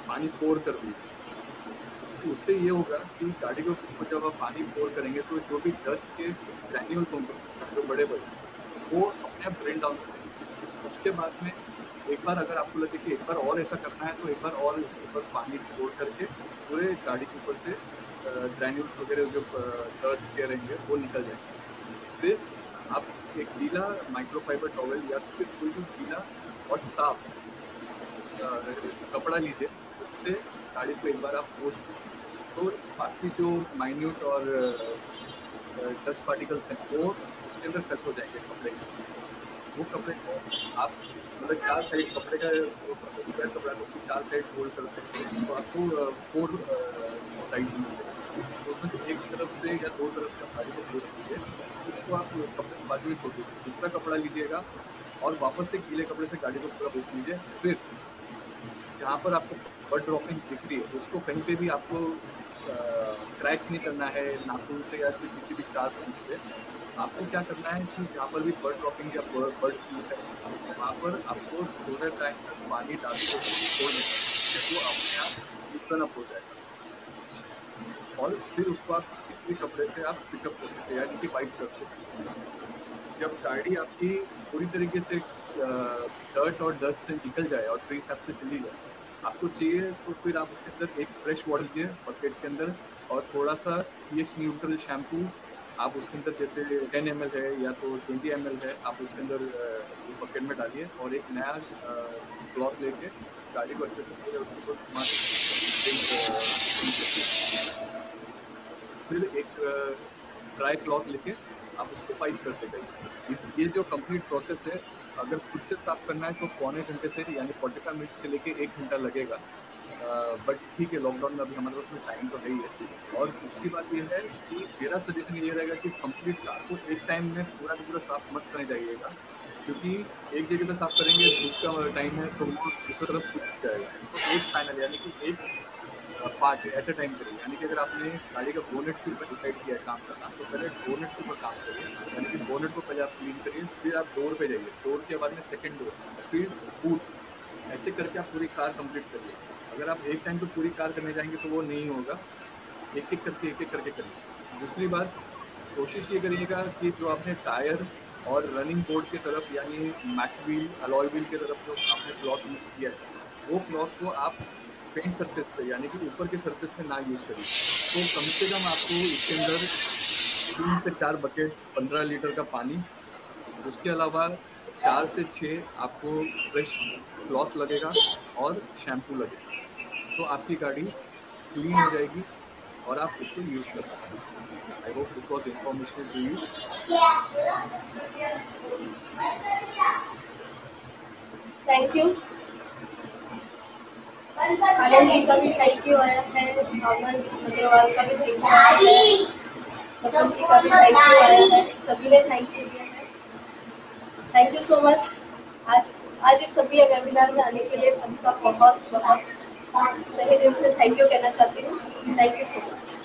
पानी पोर कर दीजिए। उससे ये होगा कि गाड़ी के ऊपर जब आप पानी पोर करेंगे तो जो भी डस्ट के ग्रैन्यूल्स होंगे जो बड़े वो अपने आप ड्रेन डाउन करेंगे। उसके बाद में एक बार अगर आपको लगे कि एक बार और ऐसा करना है, तो एक बार और उसके ऊपर पानी पोर करके पूरे गाड़ी के ऊपर से ग्रैन्यूल्स वगैरह जो डस्ट के रहेंगे वो निकल जाएंगे। फिर आप एक गीला माइक्रोफाइबर टॉवल या फिर कोई भी गीला और साफ कपड़ा लीजिए, उससे गाड़ी को एक बार आप पोंछ दीजिए, तो बाकी जो माइन्यूट और डस्ट पार्टिकल्स हैं वो उसके अंदर कट हो जाएंगे कपड़े के। वो कपड़े को आप मतलब 4 साइड कपड़े का कपड़ा को 4 साइड फोल्ड कर सकते हैं, तो आपको 4 साइड मिलेगा। तो उसमें से एक तरफ से या 2 तरफ से गाड़ी को पोंछ लीजिए, उसको आप कपड़े के बाजू में छोड़ दीजिए, दूसरा कपड़ा लीजिएगा और वापस से गीले कपड़े से गाड़ी को पूरा पोंछ लीजिए। फिर जहाँ पर आपको बर्ड ड्रॉपिंग दिख रही है उसको कहीं पे भी आपको क्रैच नहीं करना है नाखून से या फिर किसी भी शार्प से। आपको क्या करना है कि जहाँ पर भी बर्ड ड्रॉपिंग या बर्ड फ्लू है वहाँ पर आपको थोड़े टाइम तक पानी डाल के छोड़ देना है, वो अपने आप इतना हो जाएगा। और फिर उसको आप किसी कपड़े से आप पिकअप कर सकते हैं, यानी कि वाइप कर सकते हैं। जब गाड़ी आपकी पूरी तरीके से डर्ट और डस्ट से निकल जाए और ट्री सैप से चली जाए, आपको चाहिए तो फिर आप उसके अंदर एक फ्रेश वाटर लीजिए बकेट के अंदर, और थोड़ा सा pH न्यूट्रल शैम्पू आप उसके अंदर, जैसे 10 ml है या तो 20 ml है, आप उसके अंदर बकेट में डालिए और एक नया क्लॉथ लेके गाड़ी को अच्छे से पूरे उसके ऊपर घुमा फिर एक ड्राई क्लॉथ लेके आप उसको वाइप करते जाइए। ये जो कंप्लीट प्रोसेस है, अगर खुद से साफ करना है तो पौने घंटे से यानी 45 मिनट से लेके 1 घंटा लगेगा। बट ठीक है, लॉकडाउन में अभी हमारे पास में टाइम तो है ही है। और दूसरी बात ये है कि मेरा सजेशन ये रहेगा कि कंप्लीट कार को एक टाइम में पूरा का पूरा साफ मत करने जाइएगा, क्योंकि एक जगह से साफ करेंगे, धूप का टाइम है तो वो दूसरी तरफ सूख जाएगा। तो एक फाइनल यानी कि एक पार्ट एट अ टाइम करिए। यानी कि अगर आपने गाड़ी का बोनेट के ऊपर डिसाइड किया है काम करना, तो पहले बोनेट के ऊपर काम करिए। यानी कि बोनेट को पहले आप क्लीन करिए, फिर आप डोर पे जाइए, डोर के बाद में सेकंड डोर, फिर बूट, ऐसे करके आप पूरी कार कंप्लीट करिए। अगर आप एक टाइम पे पूरी कार करने जाएंगे तो वो नहीं होगा, एक एक करके करिए। दूसरी बात, कोशिश ये करिएगा कि जो आपने टायर और रनिंग बोर्ड की तरफ यानी मैट व्हील, अलॉय व्हील की तरफ जो आपने क्लॉथ यूज किया है, वो क्लॉथ को आप पेंट सरफेस पे यानी कि ऊपर के सरफेस पे ना यूज करिए। तो कम से कम आपको इसके अंदर 3 से 4 बकेट 15 लीटर का पानी, उसके अलावा 4 से 6 आपको फ्रेश क्लॉथ लगेगा और शैम्पू लगेगा। तो आपकी गाड़ी क्लीन हो जाएगी और आप उसको यूज कर सकते हैं। I hope this was information to you. Thank you. Anand ji का भी थैंक यू आया है, अमन अग्रवाल का भी थैंक यू आया है, तपन जी का भी थैंक यू आया है, सभी ने थैंक यू दिया है। Thank you so much. आज इस सभी वेबिनार में आने के लिए सभी का बहुत बहुत तहे दिल से थैंक यू कहना चाहती हूँ। Thank you so much.